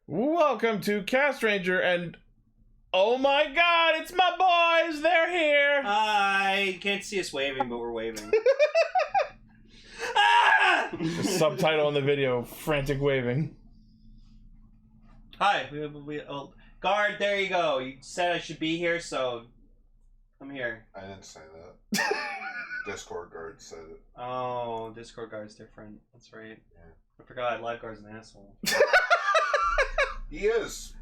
Welcome to Castranger, and oh my god, it's my boys! They're here! Hi! Can't see us waving, but we're waving. Ah! The subtitle in the video, frantic waving. Hi, guard, there you go. You said I should be here, so I'm here. I didn't say that. Discord guard said it. Oh, Discord guard's different. That's right. Yeah. I forgot Lifeguard's an asshole. He is.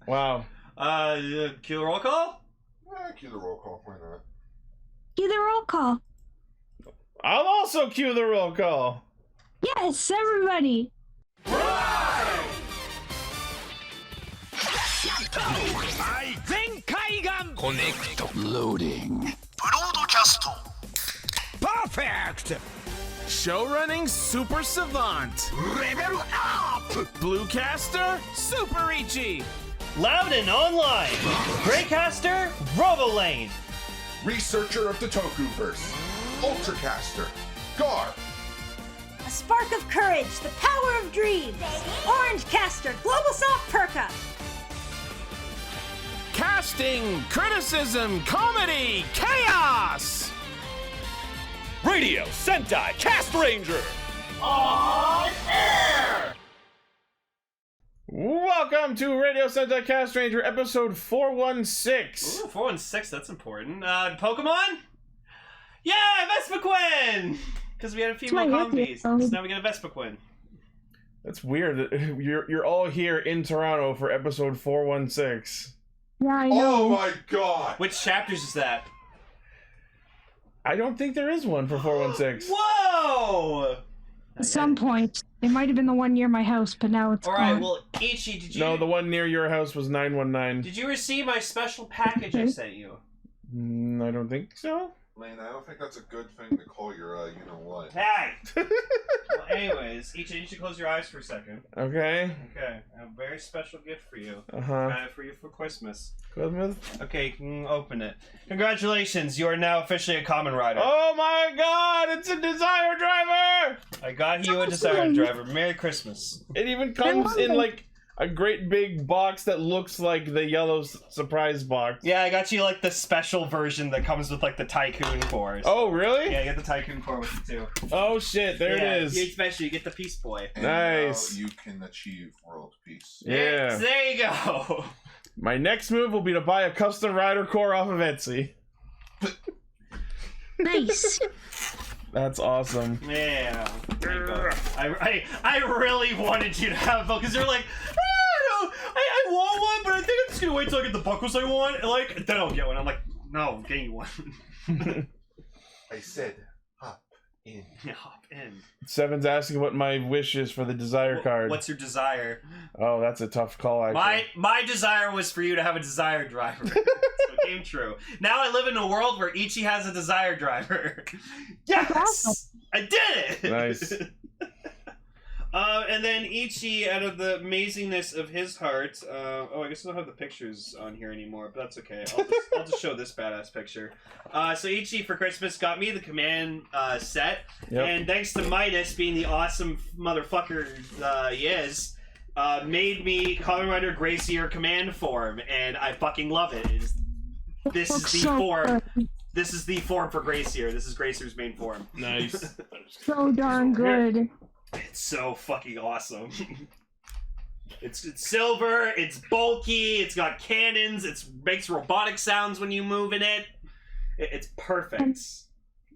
Wow. Cue the roll call? Cue the roll call. Why not? Cue the roll call. I'll also cue the roll call. Yes, everybody. Connect. Loading. Broadcast. Perfect. Show running super savant. Level up. Bluecaster super Ichi. Loud and online. Greycaster, Robolane. Researcher of the Tokuverse. Ultracaster. Gar. A spark of courage, the power of dreams. Orange caster, global soft perka. Casting, criticism, comedy, chaos. Radio Sentai Castranger! Welcome to Radio Sentai Castranger, episode 416. Ooh, 416, that's important. Pokemon? Yeah, Vespiquen! Because we had a female combies, so now we get a Vespiquen. That's weird. You're all here in Toronto for episode 416. Yeah, I know. Oh my god! Which chapters is that? I don't think there is one for 416. Whoa! At some point. It might have been the one near my house, but now it's Alright, gone. well, Ichi, did you... No, the one near your house was 919. Did you receive my special package I sent you? I don't think so. Lane, I don't think that's a good thing to call your, you-know-what. Hey! Well, anyways, Ichi, you should close your eyes for a second. Okay. Okay, I have a very special gift for you. Uh-huh. Got it for you for Christmas. Christmas? Okay, you can open it. Congratulations, you are now officially a Kamen Rider. Oh my god, it's a Desire Driver! I got you a Desire Driver. Merry Christmas. It even comes in like a great big box that looks like the yellow surprise box. Yeah, I got you like the special version that comes with like the Tycoon cores. Oh, really? Yeah, you get the Tycoon core with it too. Oh shit, there it is. Especially you get the Peace Boy. And Nice. now you can achieve world peace. Yeah. There you go. My next move will be to buy a custom rider core off of Etsy. Nice. That's awesome. Yeah. There you go. I really wanted you to have both because they're like, I want one, but I think I'm just gonna wait till I get the buckles I want. And like, then I'll get one. I'm like, no, I'm getting you one. I said, hop in. Yeah, hop in. Seven's asking what my wish is for the Desire card. What's your desire? Oh, that's a tough call, actually. My desire was for you to have a Desire Driver. So it came true. Now I live in a world where Ichi has a Desire Driver. Yes! I did it! Nice. And then Ichi, out of the amazingness of his heart, I guess I don't have the pictures on here anymore, but that's okay. I'll just show this badass picture. So Ichi, for Christmas, got me the Command set, and thanks to Midas being the awesome motherfucker he is, made me Kamen Rider Gracier Command Form, and I fucking love it. This is the form. This is the form for Gracier. This is Gracier's main form. Nice. So darn good. It's so fucking awesome. It's silver, it's bulky, it's got cannons, it makes robotic sounds when you move in it. It's perfect.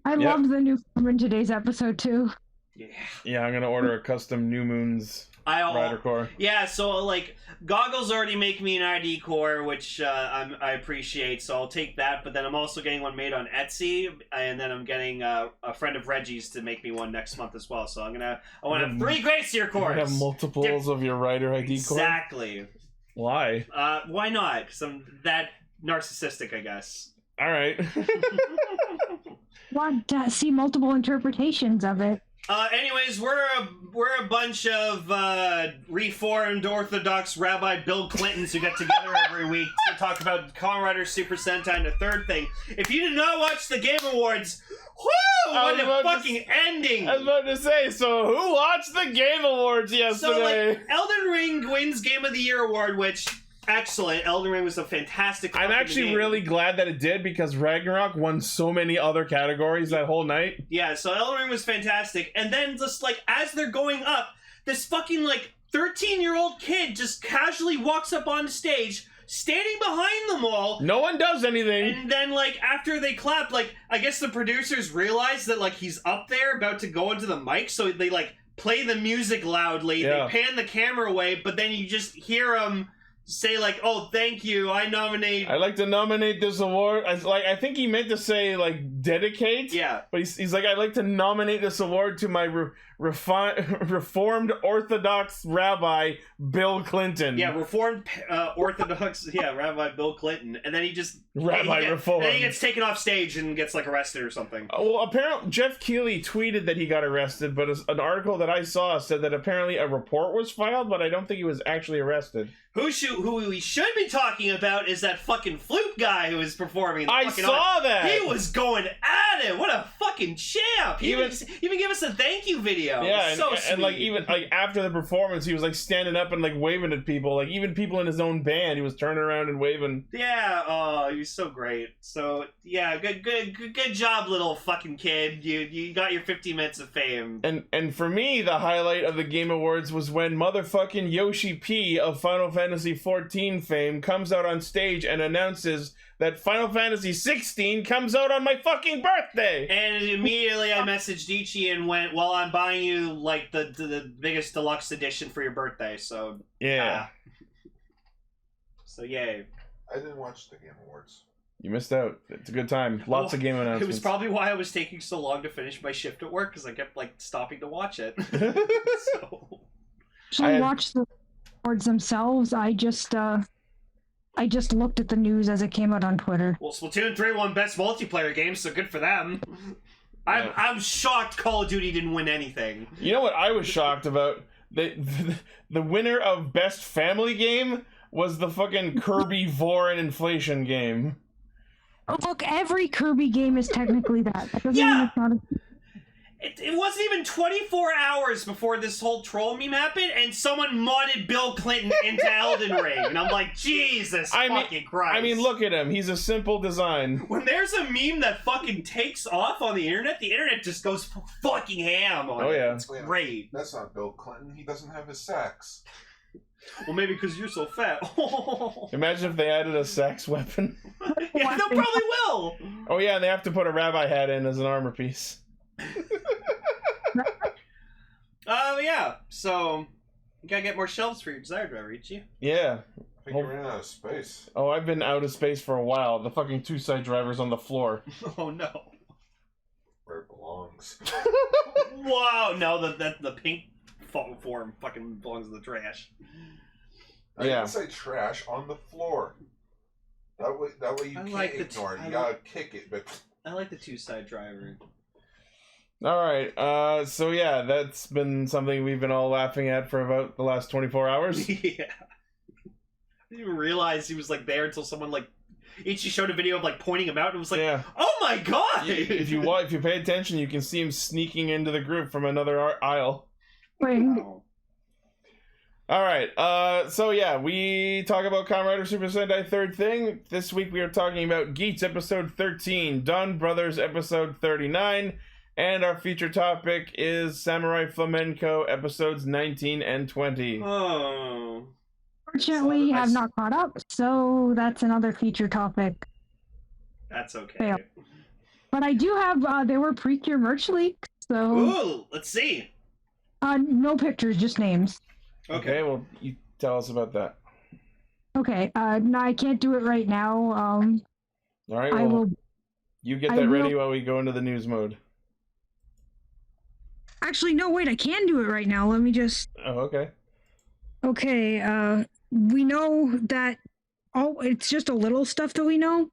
I loved the new form in today's episode, too. Yeah. Yeah, I'm gonna order a custom New Moon's rider core. Yeah, so like Goggles already make me an ID core, which I appreciate, so I'll take that. But then I'm also getting one made on Etsy, and then I'm getting a friend of Reggie's to make me one next month as well. So I want to have 3 Gracier cores. You have multiples of your rider ID core. Exactly. Why? Why not? Because I'm that narcissistic, I guess. All right. Want to see multiple interpretations of it. Anyways, we're a bunch of reformed Orthodox Rabbi Bill Clintons who get together every week to talk about Kamen Rider Super Sentai and the third thing. If you did not watch the Game Awards, whoo! What a fucking ending! I was about to say, so who watched the Game Awards yesterday? So, Elden Ring wins Game of the Year award, which... Excellent. Elden Ring was a fantastic I'm actually game. really glad that it did because Ragnarok won so many other categories that whole night. Yeah, so Elden Ring was fantastic. And then just like as they're going up, this fucking like 13-year-old kid just casually walks up on stage, standing behind them all. No one does anything. And then like after they clap, like I guess the producers realize that like he's up there about to go into the mic, so they like play the music loudly. Yeah. They pan the camera away, but then you just hear him say like, "Oh, thank you. I'd like to nominate this award." I think he meant to say like dedicate. Yeah. But he's like, I'd like to nominate this award to my reformed Orthodox Rabbi Bill Clinton. Yeah, reformed Orthodox. Yeah, Rabbi Bill Clinton, and then he just Reformed. And then he gets taken off stage and gets like arrested or something. Well, apparently Jeff Keighley tweeted that he got arrested, but an article that I saw said that apparently a report was filed, but I don't think he was actually arrested. Who we should be talking about is that fucking flute guy who was performing. I saw that! He was going at it! What a fucking champ! He even gave us a thank you video. Yeah, so sweet. And like even like after the performance, he was like standing up and like waving at people. Like even people in his own band, he was turning around and waving. Yeah, oh, he was so great. So yeah, good job, little fucking kid. You got your 50 minutes of fame. And for me, the highlight of the Game Awards was when motherfucking Yoshi P of Final Fantasy XIV fame comes out on stage and announces that Final Fantasy 16 comes out on my fucking birthday. And immediately I messaged Ichi and went, "Well, I'm buying you like the biggest deluxe edition for your birthday." So yeah. So yay. I didn't watch the Game Awards. You missed out. It's a good time. Lots of game announcements. It was probably why I was taking so long to finish my shift at work, because I kept like stopping to watch it. So Actually, watch the awards themselves. I just looked at the news as it came out on Twitter. Well, Splatoon 3 won best multiplayer game, so good for them. I'm shocked Call of Duty didn't win anything. You know what I was shocked about? The winner of best family game was the fucking Kirby Vor and Inflation game. Oh, look, every Kirby game is technically that. That doesn't Yeah! mean it's not a... It wasn't even 24 hours before this whole troll meme happened, and someone modded Bill Clinton into Elden Ring. And I'm like, Jesus fucking Christ. I mean, look at him. He's a simple design. When there's a meme that fucking takes off on the internet just goes fucking ham on it. Oh, yeah. It's great. That's not Bill Clinton. He doesn't have his sax. Well, maybe because you're so fat. Imagine if they added a sax weapon. Yeah, they probably will. Oh, yeah, and they have to put a rabbi hat in as an armor piece. Yeah, so you gotta get more shelves for your Desire Driver, Ichi. Yeah. I think you're running out of space. Oh, I've been out of space for a while. The fucking two-side driver's on the floor. Oh no. Where it belongs. Wow, no, the pink form fucking belongs in the trash. I didn't say trash, on the floor. That way you can't ignore it. You gotta kick it, but... I like the two-side driver. Alright, so yeah, that's been something we've been all laughing at for about the last 24 hours. Yeah. I didn't even realize he was like there until someone like Ichi showed a video of like pointing him out and was like, yeah. "Oh my god!" If you pay attention, you can see him sneaking into the group from another aisle. Wow. Alright, so yeah, we talk about Kamen Rider Super Sentai Third Thing. This week we are talking about Geats episode 13, Donbrothers episode 39, and our feature topic is Samurai Flamenco episodes 19 and 20. Oh. Fortunately, I have not caught up, so that's another feature topic. That's okay. Fail. But I do have, there were pre-cure merch leaks, so... Ooh, let's see. No pictures, just names. Okay, well, you tell us about that. Okay, no, I can't do it right now. Alright, well, you get that ready while we go into the news mode. Actually, no, wait, I can do it right now. Let me just... Oh, okay. Okay, we know that... Oh, it's just a little stuff that we know.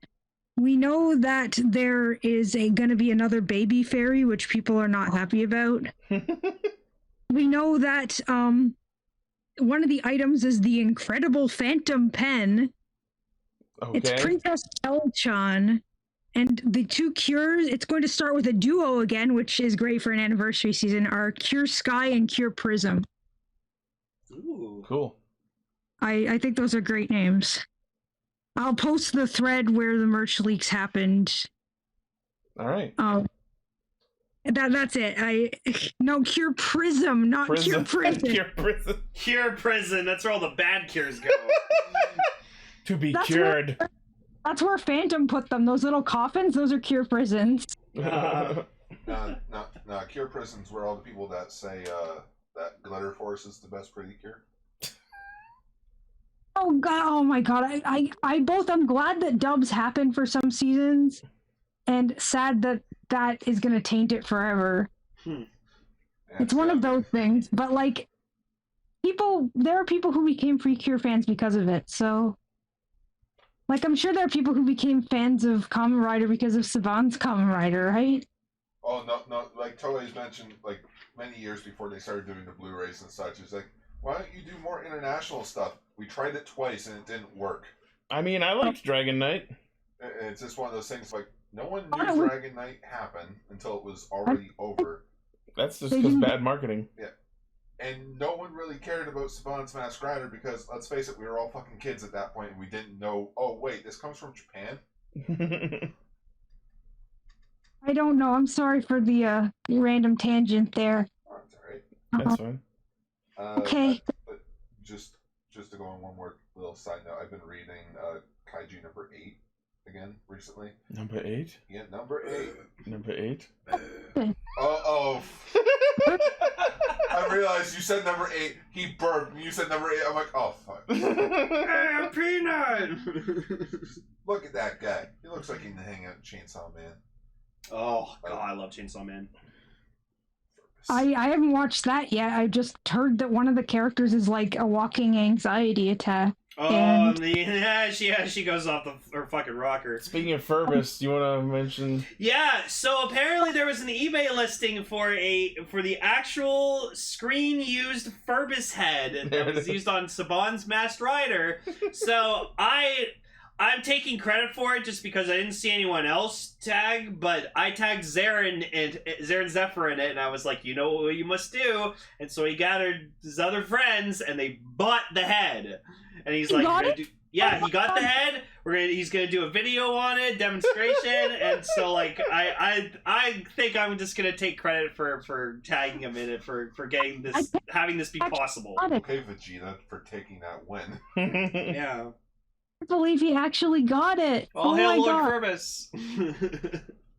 We know that there is going to be another baby fairy, which people are not happy about. We know that one of the items is the incredible phantom pen. Okay. It's Princess Elchan. And the two cures, it's going to start with a duo again, which is great for an anniversary season, are Cure Sky and Cure Prism. Ooh. Cool. I think those are great names. I'll post the thread where the merch leaks happened. All right. That's it. No, Cure Prism, not Cure Prison. Cure Prison. Cure Prison. That's where all the bad cures go. To be cured. That's where Phantom put them. Those little coffins, those are Cure Prisons. No, Cure Prison's where all the people that say that Glitter Force is the best pretty cure. Oh god! Oh my god! I'm glad that dubs happen for some seasons, and sad that is gonna taint it forever. It's one of those things, but like, there are people who became Free Cure fans because of it. So, like, I'm sure there are people who became fans of Kamen Rider because of Saban's Kamen Rider, right? Oh no! Like Toei's mentioned, like many years before they started doing the Blu-rays and such, it's like, why don't you do more international stuff? We tried it twice and it didn't work. I mean, I liked Dragon Knight. It's just one of those things, like, no one knew Dragon Knight happened until it was already over. That's just because bad marketing. Yeah. And no one really cared about Saban's Masked Rider because, let's face it, we were all fucking kids at that point and we didn't know, oh wait, this comes from Japan? I don't know. I'm sorry for the random tangent there. Oh, that's alright. That's fine. Okay. But just to go on one more little side note, I've been reading Kaiju number 8 again recently. Number 8? Yeah, number 8. Number 8? Oh. I realized you said number 8. He burped. You said number 8. I'm like, oh fuck. Hey, Peanut! Look at that guy. He looks like he can hang out in Chainsaw Man. Oh god, I love Chainsaw Man. I haven't watched that yet. I just heard that one of the characters is like a walking anxiety attack. Oh, she goes off her fucking rocker. Speaking of Furbus, do you want to mention? Yeah, so apparently there was an eBay listing for the actual screen-used Furbus head that was used on Saban's Masked Rider. So I'm taking credit for it just because I didn't see anyone else tag, but I tagged Zarin Zephyr in it, and I was like, you know what you must do? And so he gathered his other friends, and they bought the head. And he's like, he got the head. He's gonna do a video on it, demonstration, and so like I think I'm just gonna take credit for tagging him in it for getting this, having this be possible. Okay, Vegeta, for taking that win. Yeah. I believe he actually got it. All hail my Lord god. Furbus.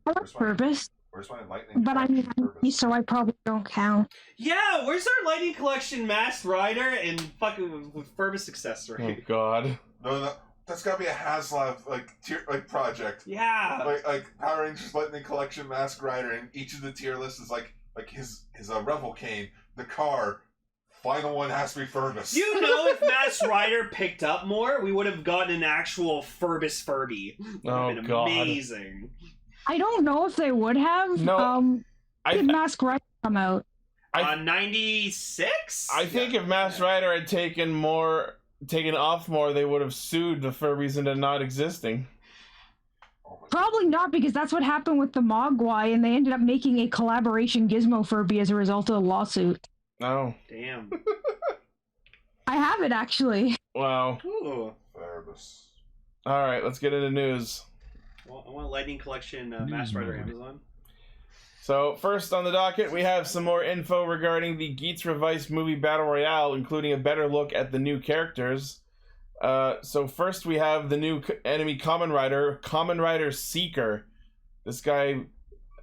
I like Furbus. Where's my lightning? But I mean, so I probably don't count. Yeah, where's our Lightning Collection Masked Rider and fucking with Furbus accessory? Oh god. No, that's gotta be a HasLab project. Yeah. Like Power Rangers Lightning Collection Masked Rider, and each of the tier lists is like his Revel Cane, the car. Final one has to be Furbus. You know, if Masked Rider picked up more, we would have gotten an actual Furbus Furby. Oh been god. Amazing. I don't know if they would have. No. Did Masked Rider come out? 96? I think if Masked Rider had taken off more, they would have sued the Furbies into not existing. Probably not, because that's what happened with the Mogwai, and they ended up making a collaboration Gizmo Furby as a result of the lawsuit. Oh. Damn. I have it, actually. Wow. Ooh. Furbus. Alright, let's get into news. Well, I want Lightning Collection Masked Rider Amazon. So, first on the docket, we have some more info regarding the Geats Revised Movie Battle Royale, including a better look at the new characters. So first we have the new enemy Kamen Rider Seeker. This guy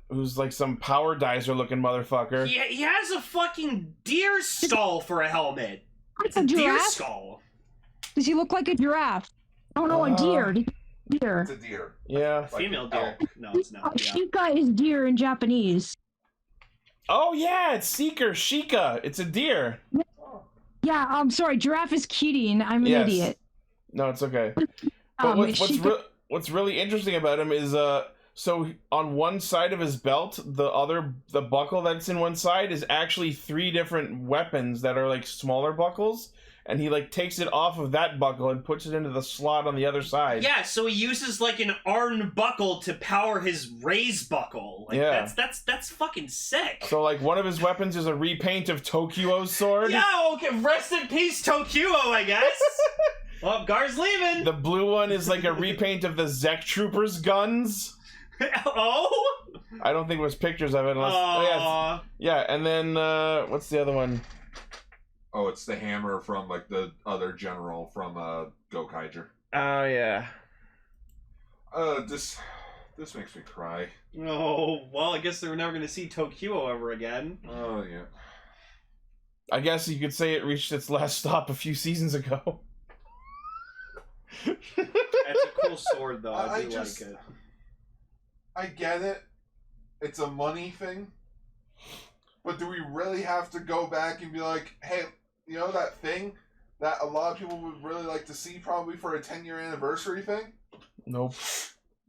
who's like some power dizer looking motherfucker. He has a fucking deer skull for a helmet. It's a deer skull. Does he look like a giraffe? Oh no, a deer. Deer. It's a deer. Yeah. Like female deer. No, it's not. Yeah. Shika is deer in Japanese. Oh yeah, it's Seeker, Shika. It's a deer. Yeah, I'm sorry. Giraffe is Kirin. I'm an idiot. No, it's okay. But what's really interesting about him is so on one side of his belt, the buckle that's in one side is actually 3 different weapons that are like smaller buckles, and he like takes it off of that buckle and puts it into the slot on the other side. Yeah, so he uses like an armed buckle to power his raise buckle. Like, Yeah. That's fucking sick. So like one of his weapons is a repaint of Tokyo's sword. Yeah, okay, rest in peace, Tokyo, I guess. Well, Gar's leaving. The blue one is like a repaint of the Zek Troopers' guns. Oh? I don't think it was pictures of it unless... yeah, and then, what's the other one? Oh, it's the hammer from, like, the other general from, Gokaiger. Oh, yeah. This makes me cry. Oh, well, I guess they're never going to see Tokyo ever again. Oh, yeah. I guess you could say it reached its last stop a few seasons ago. That's a cool sword, though. I do like it. I get it. It's a money thing. But do we really have to go back and be like, hey, you know that thing that a lot of people would really like to see probably for a 10-year anniversary thing? Nope.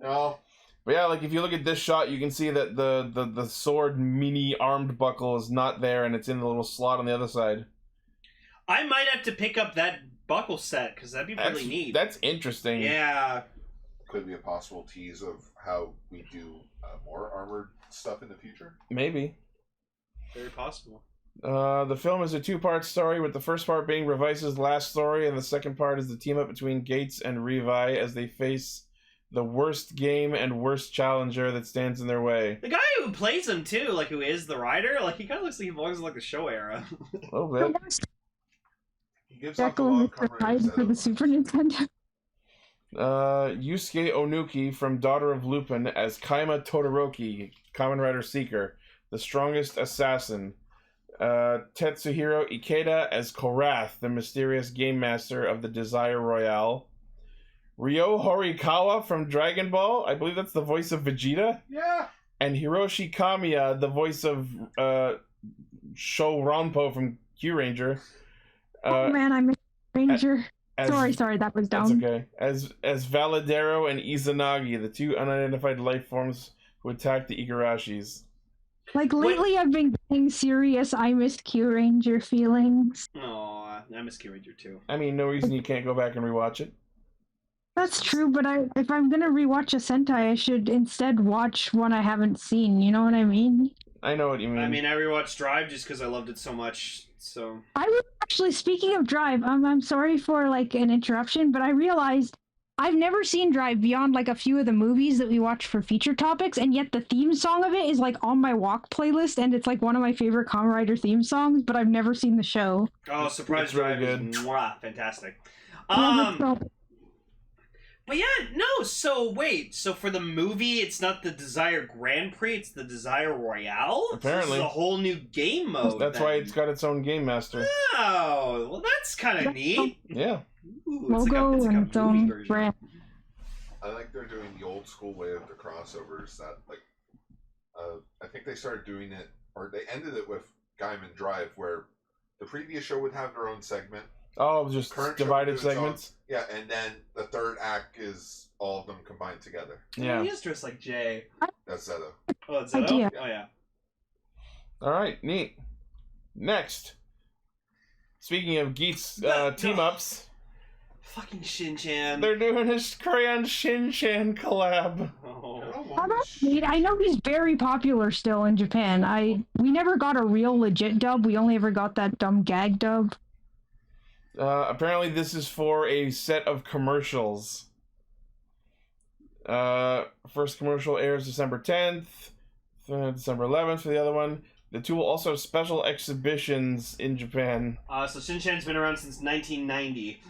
No. But yeah, like if you look at this shot, you can see that the sword mini armed buckle is not there, and it's in the little slot on the other side. I might have to pick up that buckle set, because that'd be really neat. That's interesting. Yeah. Could be a possible tease of how we do more armored stuff in the future. Maybe. Very possible. The film is a 2-part story, with the first part being Revice's last story, and the second part is the team up between Gates and Revi as they face the worst game and worst challenger that stands in their way. The guy who plays him, too, like, who is the writer, like, he kind of looks like he belongs in, like, the show era. A little bit. He gives off a lot of coverage for the Super Nintendo. Yusuke Onuki from Daughter of Lupin as Kaima Todoroki, Kamen Rider Seeker, the strongest assassin. Tetsuhiro Ikeda as Korath, the mysterious game master of the Desire Royale. Ryo Horikawa from Dragon Ball, I believe that's the voice of Vegeta. Yeah. And Hiroshi Kamiya, the voice of Sho Ranpo from Q Ranger. Oh man, I missed Ranger. Sorry, that was dumb. That's okay. As Valadero and Izanagi, the 2 unidentified life forms who attack the Igarashis. Like lately, I've been getting serious I miss Q Ranger feelings. Aw, I miss Q Ranger too. I mean, no reason you can't go back and rewatch it. That's true, but if I'm gonna rewatch a Sentai, I should instead watch one I haven't seen. You know what I mean? I know what you mean. I mean, I rewatched Drive just because I loved it so much. So I was actually, speaking of Drive, I'm sorry for like an interruption, but I realized I've never seen Drive beyond like a few of the movies that we watch for feature topics, and yet the theme song of it is like on my walk playlist, and it's like one of my favorite Kamen Rider theme songs, but I've never seen the show. Oh, Surprise It's really Drive good. is fantastic. But yeah, no, so wait, so for the movie, it's not the Desire Grand Prix, it's the Desire Royale? Apparently. So this is a whole new game mode. That's why it's got its own game master. Oh, well that's kind of neat. Yeah. Ooh, Logo it's like and its a movie own version. brand. I like they're doing the old school way of the crossovers that, like, I think they started doing it, or they ended it with Gaiman Drive, where the previous show would have their own segment. Oh, just Current show divided would do its own. segments? Yeah, and then the third act is all of them combined together. Yeah. He is dressed like Jay. That's Zeto. Oh, it's Zeto? Idea. Oh, yeah. Alright, neat. Next. Speaking of Geats team-ups, Fucking Shin-chan. they're doing a Crayon Shin-chan collab. Oh. Oh, that's neat. I know he's very popular still in Japan. We never got a real legit dub. We only ever got that dumb gag dub. Apparently this is for a set of commercials. First commercial airs December 10th, December 11th for the other one. The two will also have special exhibitions in Japan. So Shin-chan's been around since 1990.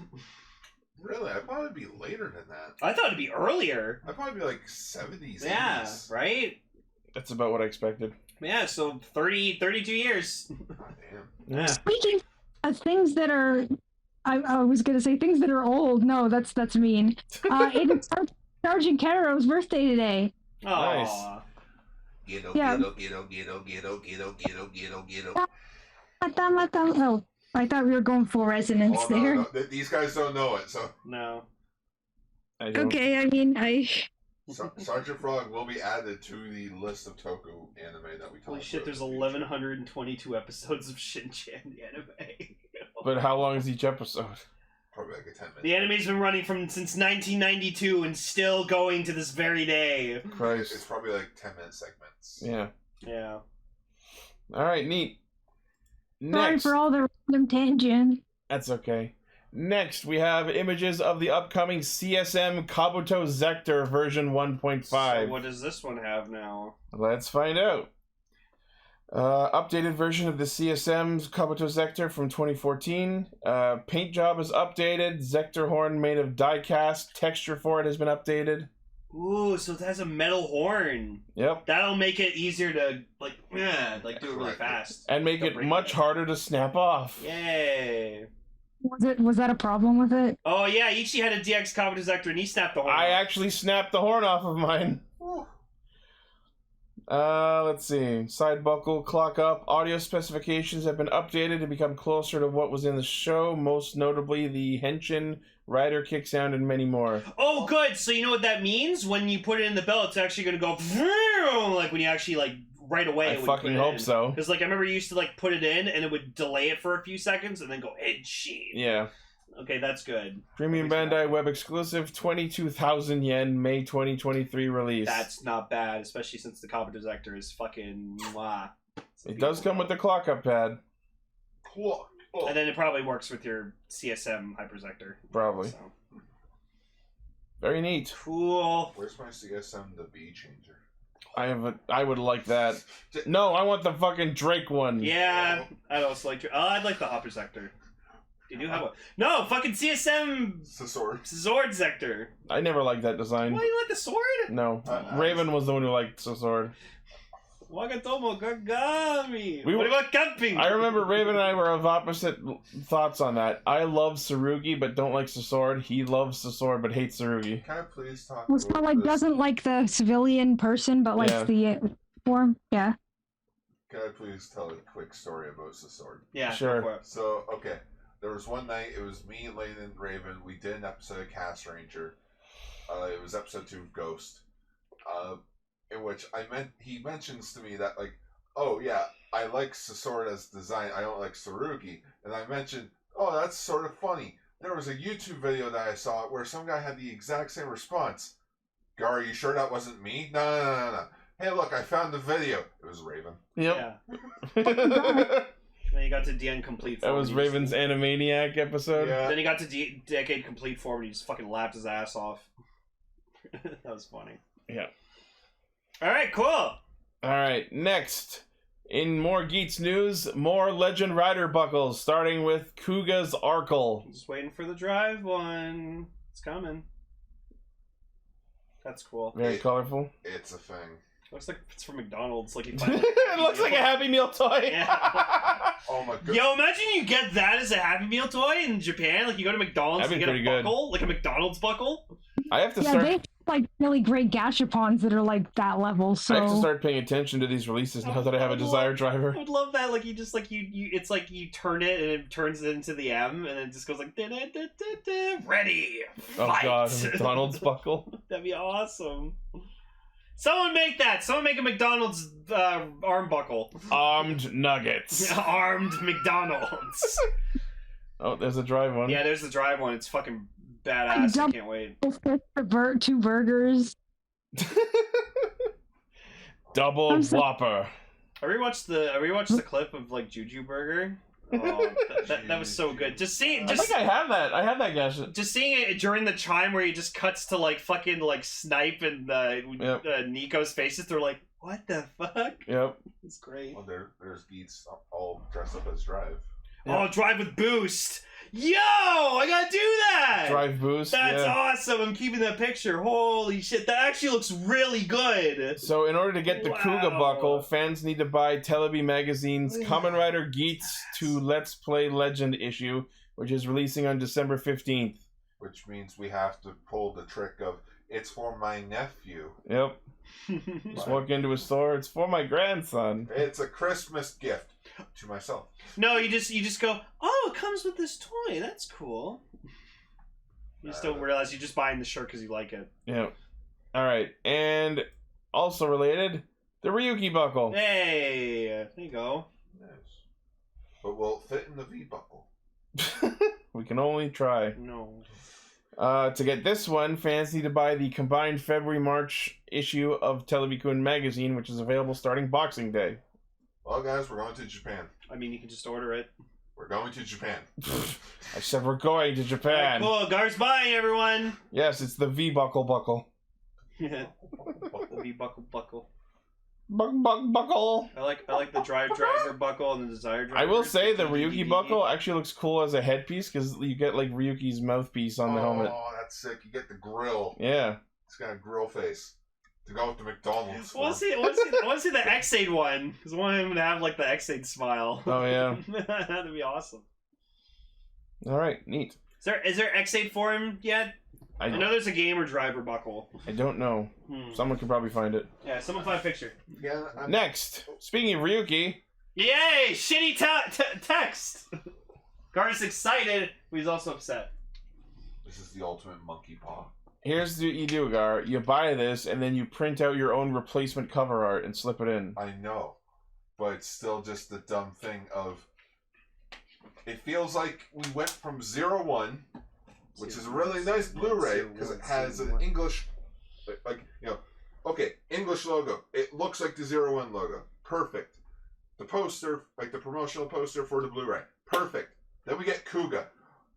Really? I thought it'd be later than that. I thought it'd be earlier. I thought it'd be like 70s, Yeah, 80s. right? That's about what I expected. Yeah, so 32 years. God damn. Yeah. Speaking of things that are, I was gonna say things that are old. No, that's mean. It is Sergeant Caro's birthday today. Aw. Ghetto, Yeah. ghetto, ghetto, ghetto, ghetto, ghetto, ghetto, ghetto, ghetto. Oh, I thought we were going full resonance Oh, there. no. These guys don't know it, so. No. I don't. Okay, I mean, Sergeant Frog will be added to the list of Toku anime that we talked about. Holy shit, there's in the future. 1122 episodes of Shin-Chan anime. But how long is each episode? Probably like a 10-minute. The anime's been running since 1992 and still going to this very day. Christ. It's probably like 10-minute segments. Yeah. Yeah. All right, neat. sorry Next. for all the random tangents. That's okay. Next, we have images of the upcoming CSM Kabuto Zector version 1.5. So what does this one have now? Let's find out. Updated version of the CSM's Kabuto Zector from 2014. Paint job is updated. Zector horn made of die-cast. Texture for it has been updated. Ooh, so it has a metal horn. Yep. That'll make it easier to, do it really fast. And make it much harder to snap off. Yay. Was that a problem with it? Oh yeah, Ichi had a DX Kabuto Zector and he snapped the horn I off. actually snapped the horn off of mine. Let's see. Side buckle, clock up. Audio specifications have been updated to become closer to what was in the show, most notably the Henshin, rider kick sound, and many more. Oh, good. So you know what that means? When you put it in the belt, it's actually going to go vroom, like when you actually right away. I fucking hope so. Because I remember you used to put it in and it would delay it for a few seconds and then go Ichi. Yeah. Okay, that's good. Premium Bandai web exclusive, 22,000 yen, May 2023 release. That's not bad, especially since the Kabuto Zector is fucking mwah. It does come with the clock up pad. Cool. And then it probably works with your CSM Hyperzector. Probably. So. Very neat. Cool. Where's my CSM the B changer? I would like that. No, I want the fucking Drake one. Yeah, I'd also like to. I'd like the Hyperzector. You do have one. No, fucking CSM Sword Zector. I never liked that design. Why, you like the sword? No. Raven was the one who liked the sword. Wagatomo Gagami. What about camping? I remember Raven and I were of opposite thoughts on that. I love Tsurugi, but don't like Sword. He loves the sword, but hates Tsurugi. Can I please talk Well, so like doesn't like the civilian person, but likes the form. Yeah. Can I please tell a quick story about Sword? Yeah, sure. So, okay. There was one night, it was me, Lane, and Raven. We did an episode of Castranger. It was episode 2 of Ghost. In which he mentions to me that, like, oh yeah, I like Sword as design, I don't like Tsurugi. And I mentioned, oh, that's sort of funny. There was a YouTube video that I saw where some guy had the exact same response. Gar, you sure that wasn't me? No. Hey, look, I found the video. It was Raven. Yep. Yeah. Then he got to DN Complete Form. That was Raven's Animaniac episode. Yeah. Then he got to Decade Complete Form and he just fucking laughed his ass off. That was funny. Yeah. Alright, cool. Alright, next. In more Geats news, more Legend Rider buckles, starting with Kuga's Arkle. I'm just waiting for the drive one. It's coming. That's cool. Very colorful. It's a thing. Looks like it's from McDonald's. Like it looks like a Happy Meal toy. Yeah. Oh my god. Yo, imagine you get that as a Happy Meal toy in Japan. Like you go to McDonald's and That'd get be a pretty buckle, like a McDonald's buckle. I have to Yeah, start. they have like really great gashapons that are like that level. So I have to start paying attention to these releases now that I have a Desire driver. I'd love that. Like you just like you it's like you turn it and it turns it into the M and it just goes like ready. Oh Fight. god, a McDonald's buckle. That'd be awesome. Someone make that. Someone make a McDonald's arm buckle. Armed nuggets. Armed McDonald's. Oh, there's a drive one. Yeah, there's the drive one. It's fucking badass. I can't wait. 2 burgers. Double Whopper. I rewatched the clip of like Juju Burger. Oh, that was so good. Just seeing, I think I have that. I have that gash. Just seeing it during the chime where he just cuts to like fucking like Snipe and Nico's faces. They're like, what the fuck? Yep. It's great. Well, there's Geats all dressed up as Drive. Oh, Drive with Boost. Yo, I gotta do that. Drive Boost. That's yeah. awesome. I'm keeping that picture. Holy shit, that actually looks really good. So in order to get the Kuga buckle, fans need to buy Telebi Magazine's Kamen Rider Geats to Let's Play Legend issue, which is releasing on December 15th. Which means we have to pull the trick of, it's for my nephew. Yep. Just walk into a store, it's for my grandson. It's a Christmas gift to myself. No, you just go, oh, it comes with this toy. That's cool. You just don't realize you're just buying the shirt because you like it. Yeah. All right, and also related, the Ryuki buckle. Hey, there you go. Nice. But will it fit in the V buckle? We can only try. No. To get this one, fans need to buy the combined February-March issue of Television magazine, which is available starting Boxing Day. Well, guys, we're going to Japan. I mean, you can just order it. We're going to Japan. I said we're going to Japan. Cool, Gar's buying, everyone. Yes, it's the V buckle. The V buckle. Buckle. I like the driver buckle and the desire driver. I will say the Ryuki buckle actually looks cool as a headpiece because you get like Ryuki's mouthpiece on the helmet. Oh, that's sick! You get the grill. Yeah. It's got a grill face to go with the McDonald's. I want to see the X8 one because I want him to have like the X8 smile. Oh yeah. That'd be awesome. All right, neat. Is there X8 for him yet? I know there's a gamer driver buckle. I don't know. Someone could probably find it. Yeah, someone find a picture. Yeah. Next, speaking of Ryuki. Yay! Shitty text! Gar's excited, but he's also upset. This is the ultimate monkey paw. Here's what you do, Gar. You buy this, and then you print out your own replacement cover art and slip it in. I know. But it's still just the dumb thing of... It feels like we went from 01... which is a really nice Blu-ray because it has an English, English logo. It looks like the 01 logo. Perfect. The poster, like the promotional poster for the Blu-ray. Perfect. Then we get Kuga.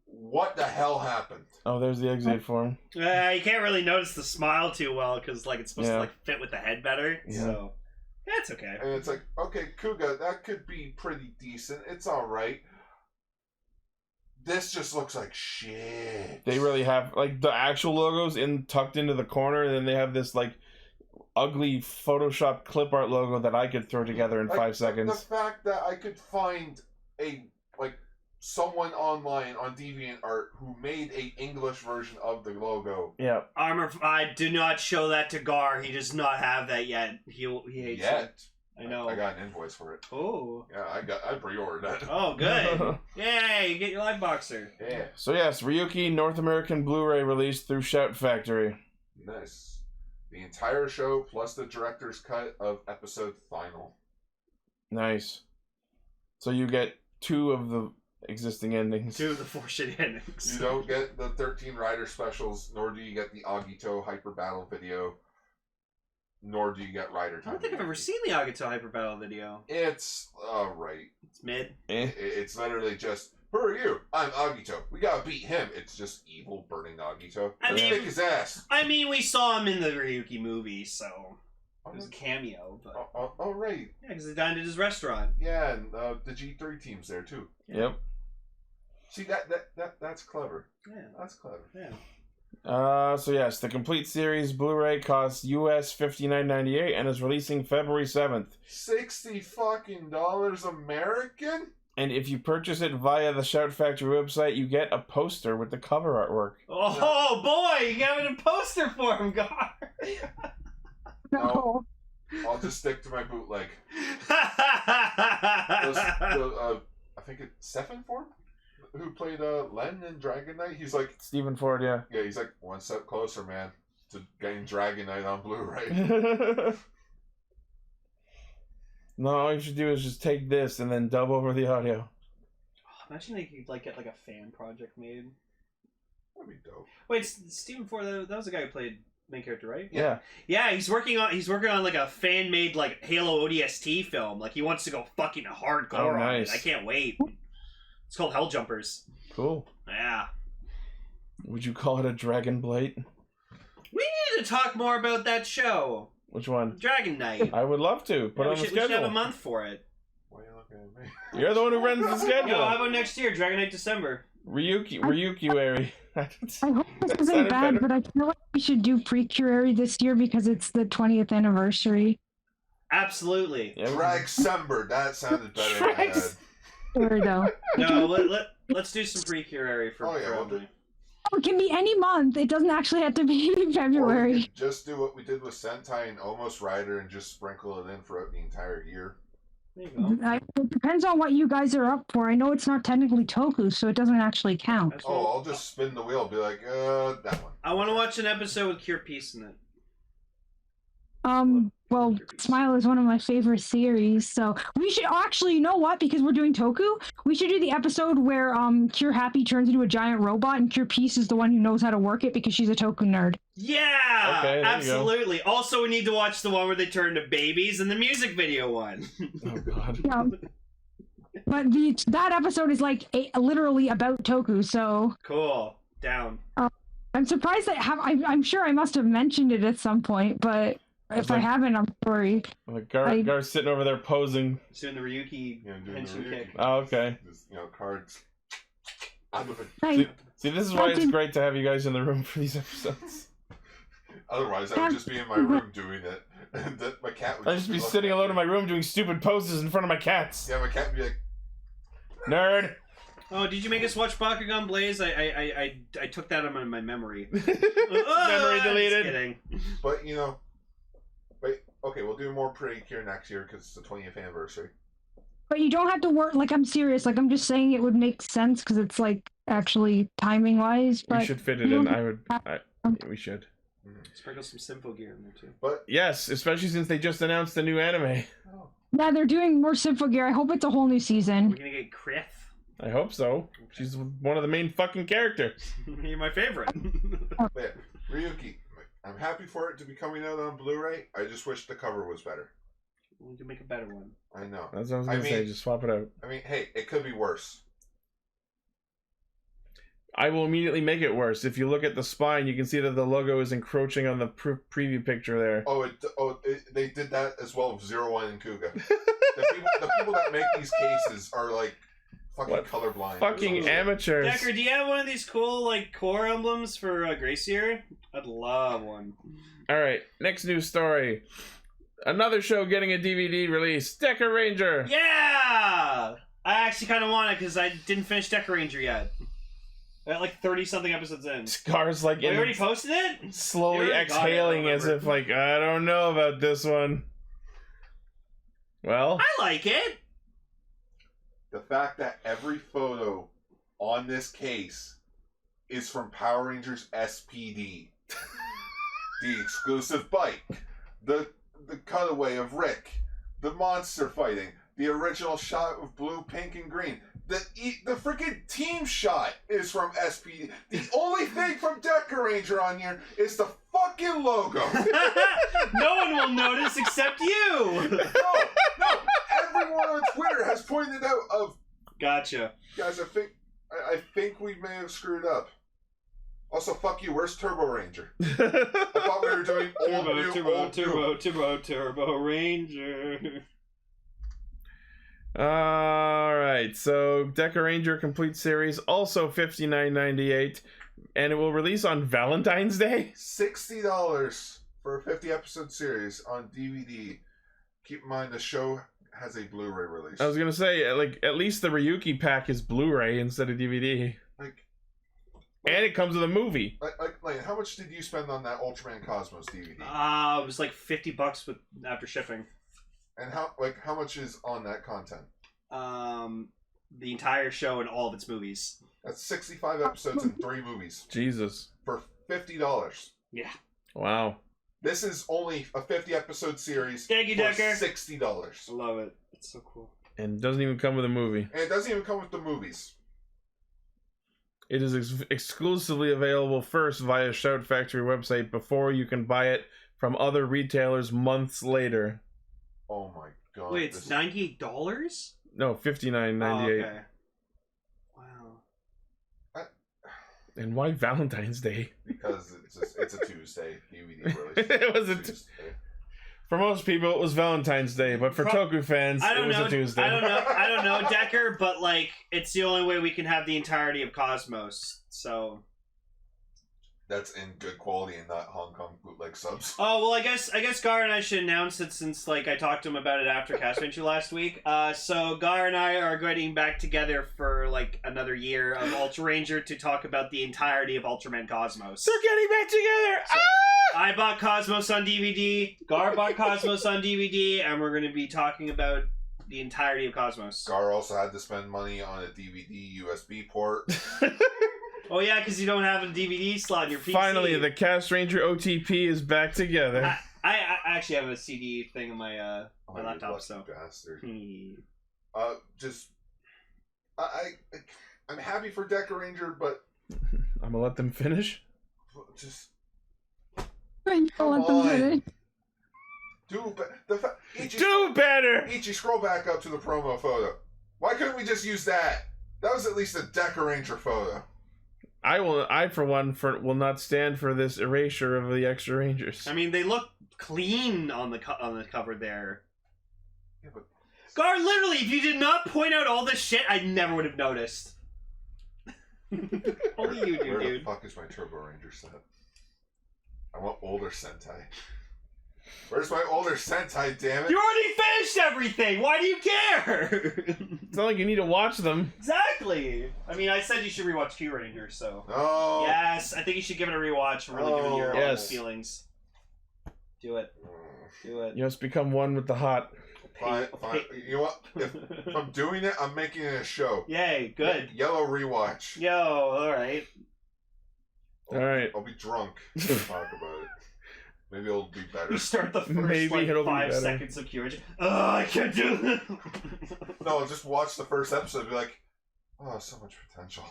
What the hell happened? Oh, there's the exit form. You can't really notice the smile too well because like it's supposed to like fit with the head better. Yeah. So that's okay. And it's like, okay, Kuga, that could be pretty decent. It's all right. This just looks like shit. They really have like the actual logos tucked into the corner, and then they have this like ugly Photoshop clip art logo that I could throw together in 5 seconds. The fact that I could find someone online on DeviantArt who made a English version of the logo. Yeah. I do not show that to Gar. He does not have that yet. He hates it. I know. I got an invoice for it. Oh. Yeah, I pre-ordered that. Oh, good. Yay, you get your live boxer. Yeah. So yes, Ryuki North American Blu-ray released through Shout Factory. Nice. The entire show plus the director's cut of episode final. Nice. So you get 2 of the existing endings. 2 of the 4 shitty endings. You don't get the 13 Rider specials, nor do you get the Agito Hyper Battle video. Nor do you get Rider Time. I don't think I've ever seen the Agito Hyper Battle video. It's alright. It's mid. It's literally just, who are you? I'm Agito. We gotta beat him. It's just evil burning Agito. Let's kick his ass. I mean, we saw him in the Ryuki movie, so it was a cameo. But... Oh, right. Yeah, because they dined at his restaurant. Yeah, and the G3 team's there too. Yep. See, that's clever. Yeah. That's clever. Yeah. So yes, the complete series Blu-ray costs US $59.98 and is releasing February 7th. $60 fucking American? And if you purchase it via the Shout Factory website, you get a poster with the cover artwork. Oh boy, you got a poster for him, Gar. No. I'll just stick to my bootleg. I think it's Stephen Ford who played Len in Dragon Knight. He's like Stephen Ford, yeah. Yeah, he's like 1 step closer, man, to getting Dragon Knight on Blu-ray. No, all you should do is just take this and then dub over the audio. Imagine they could like get like a fan project made. That'd be dope. Wait, Stephen Ford, that was the guy who played main character, right? Yeah. Yeah, he's working on like a fan made like Halo ODST film. Like he wants to go fucking hardcore on it. I can't wait. It's called Helljumpers. Cool. Yeah. Would you call it a Dragon Blade? We need to talk more about that show. Which one? Dragon Knight. I would love to. Put on the schedule. We should have a month for it. Why are you looking at me? You're the one who runs the schedule. Yo, how about next year, Dragon Knight December? Ryuki-wary. I hope this isn't bad, but I feel like we should do Precurary this year because it's the 20th anniversary. Absolutely. Yeah, Dragsember. That sounded better in my head. There we go. No, let's do some Precurary for we'll do. Oh, it can be any month. It doesn't actually have to be Or we February. could just do what we did with Sentai and Almost Rider and just sprinkle it in throughout the entire year. There you go. It depends on what you guys are up for. I know it's not technically toku, so it doesn't actually count. Oh, I'll just spin the wheel and be like, that one. I want to watch an episode with Cure Peace in it. Well, Smile is one of my favorite series, so we should actually, you know what? Because we're doing Toku, we should do the episode where Cure Happy turns into a giant robot and Cure Peace is the one who knows how to work it because she's a Toku nerd. Yeah, okay, absolutely. Also, we need to watch the one where they turn to babies and the music video one. Oh God. Yeah. But that episode is like literally about Toku, so Cool. Down. I'm surprised that I'm sure I must have mentioned it at some point, but if I haven't, I'm sorry. Like Gar's sitting over there posing. He's doing the Ryuki pension kick. Oh, okay. Just, cards. See, this is why it's great to have you guys in the room for these episodes. Otherwise, I would just be in my room doing it, and my cat would I'd just be sitting alone in my room doing stupid poses in front of my cats. Yeah, my cat would be like, Nerd. Oh, did you make us watch Bakugan Blaze? I took that on my memory. Memory deleted. Just kidding. But okay, we'll do more Pretty Cure next year because it's the 20th anniversary. But you don't have to work, like, I'm serious, like, I'm just saying it would make sense because it's, like, actually timing-wise, but... We should fit it in, we should. Sprinkle some Sympho gear in there, too. But yes, especially since they just announced the new anime. Oh. Yeah, they're doing more Sympho gear. I hope it's a whole new season. We're gonna get Krith. I hope so. She's one of the main fucking characters. You're my favorite. yeah, Ryuki, I'm happy for it to be coming out on Blu-ray. I just wish the cover was better. We can make a better one. I know. That's what I was gonna say. Just swap it out. I mean, hey, it could be worse. I will immediately make it worse. If you look at the spine, you can see that the logo is encroaching on the preview picture there. They did that as well with 01 and Kuga. the people that make these cases are like fucking colorblind. Fucking amateurs. Decker, do you have one of these cool like core emblems for Gracier? I'd love one. All right, next news story. Another show getting a DVD release. Decker Ranger. Yeah, I actually kind of want it because I didn't finish Decker Ranger yet. I got like 30-something episodes in. Scar's like, you already posted it? Slowly exhaling as if like, I don't know about this one. Well, I like it. The fact that every photo on this case is from Power Rangers SPD. The exclusive bike. The cutaway of Rick. The monster fighting. The original shot of blue, pink, and green. The freaking team shot is from SPD. The only thing from Decker Ranger on here is the fucking logo. No one will notice except you. No. Everyone on Twitter has pointed out of. Gotcha. Guys, I think we may have screwed up. Also, fuck you. Where's Turbo Ranger? I thought we were doing Turbo Ranger. Alright, so Decker Ranger Complete Series, also $59.98, and it will release on Valentine's Day? $60 for a 50-episode series on DVD. Keep in mind, the show has a Blu-ray release. I was gonna say, like, at least the Ryuki pack is Blu-ray instead of DVD. And it comes with a movie. Lane, how much did you spend on that Ultraman Cosmos DVD? It was like $50 after shipping. And how much is on that content? The entire show and all of its movies. That's 65 episodes and 3 movies. Jesus. For $50. Yeah. Wow. This is only a 50-episode series. Thank you, Decker. $60. I love it. It's so cool. And it doesn't even come with a movie. And it doesn't even come with the movies. It is exclusively available first via Shout Factory website before you can buy it from other retailers months later. Oh my god. Wait, it's $98? No, $59.98. Oh, okay. Wow. And why Valentine's Day? Because it's a Tuesday DVD release. It was a Tuesday. For most people, it was Valentine's Day, but for Toku fans, it was a Tuesday. I don't know, Decker, but like, it's the only way we can have the entirety of Cosmos. So that's in good quality and not Hong Kong bootleg subs. Oh well, I guess Gar and I should announce it since like I talked to him about it after Castranger last week. So Gar and I are getting back together for like another year of Ultra Ranger to talk about the entirety of Ultraman Cosmos. They're getting back together. So, I bought Cosmos on DVD. Gar bought Cosmos on DVD, and we're going to be talking about the entirety of Cosmos. Gar also had to spend money on a DVD USB port. Oh yeah, because you don't have a DVD slot in your PC. Finally, the Castranger OTP is back together. I actually have a CD thing on my my laptop. So bastard. I'm happy for Deca Ranger, but I'm gonna let them finish. Just Let them finish. do better. Ichi, scroll back up to the promo photo. Why couldn't we just use that? That was at least a Deca Ranger photo. I for one will not stand for this erasure of the extra Rangers. I mean, they look clean on the cover there. Yeah, but Gar, literally, if you did not point out all this shit, I never would have noticed. Only you do, where dude. the fuck is my Turbo Ranger set? I want older Sentai. Where's my older Sentai, damn it? You already finished everything! Why do you care? It's not like you need to watch them. Exactly! I mean, I said you should rewatch Q Ranger, so... No! Yes, I think you should give it a rewatch and really give it your Yes. feelings. Do it. Do it. You must become one with the hot. Fine. You know what? If I'm doing it, I'm making it a show. Yay, good. Yellow rewatch. Yo, alright. Alright. I'll be drunk to talk about it. Maybe it'll be better. You start the first Maybe like it'll be 5 better. seconds of Q Ranger. I can't do this! No, I'll just watch the first episode and be like, oh, so much potential.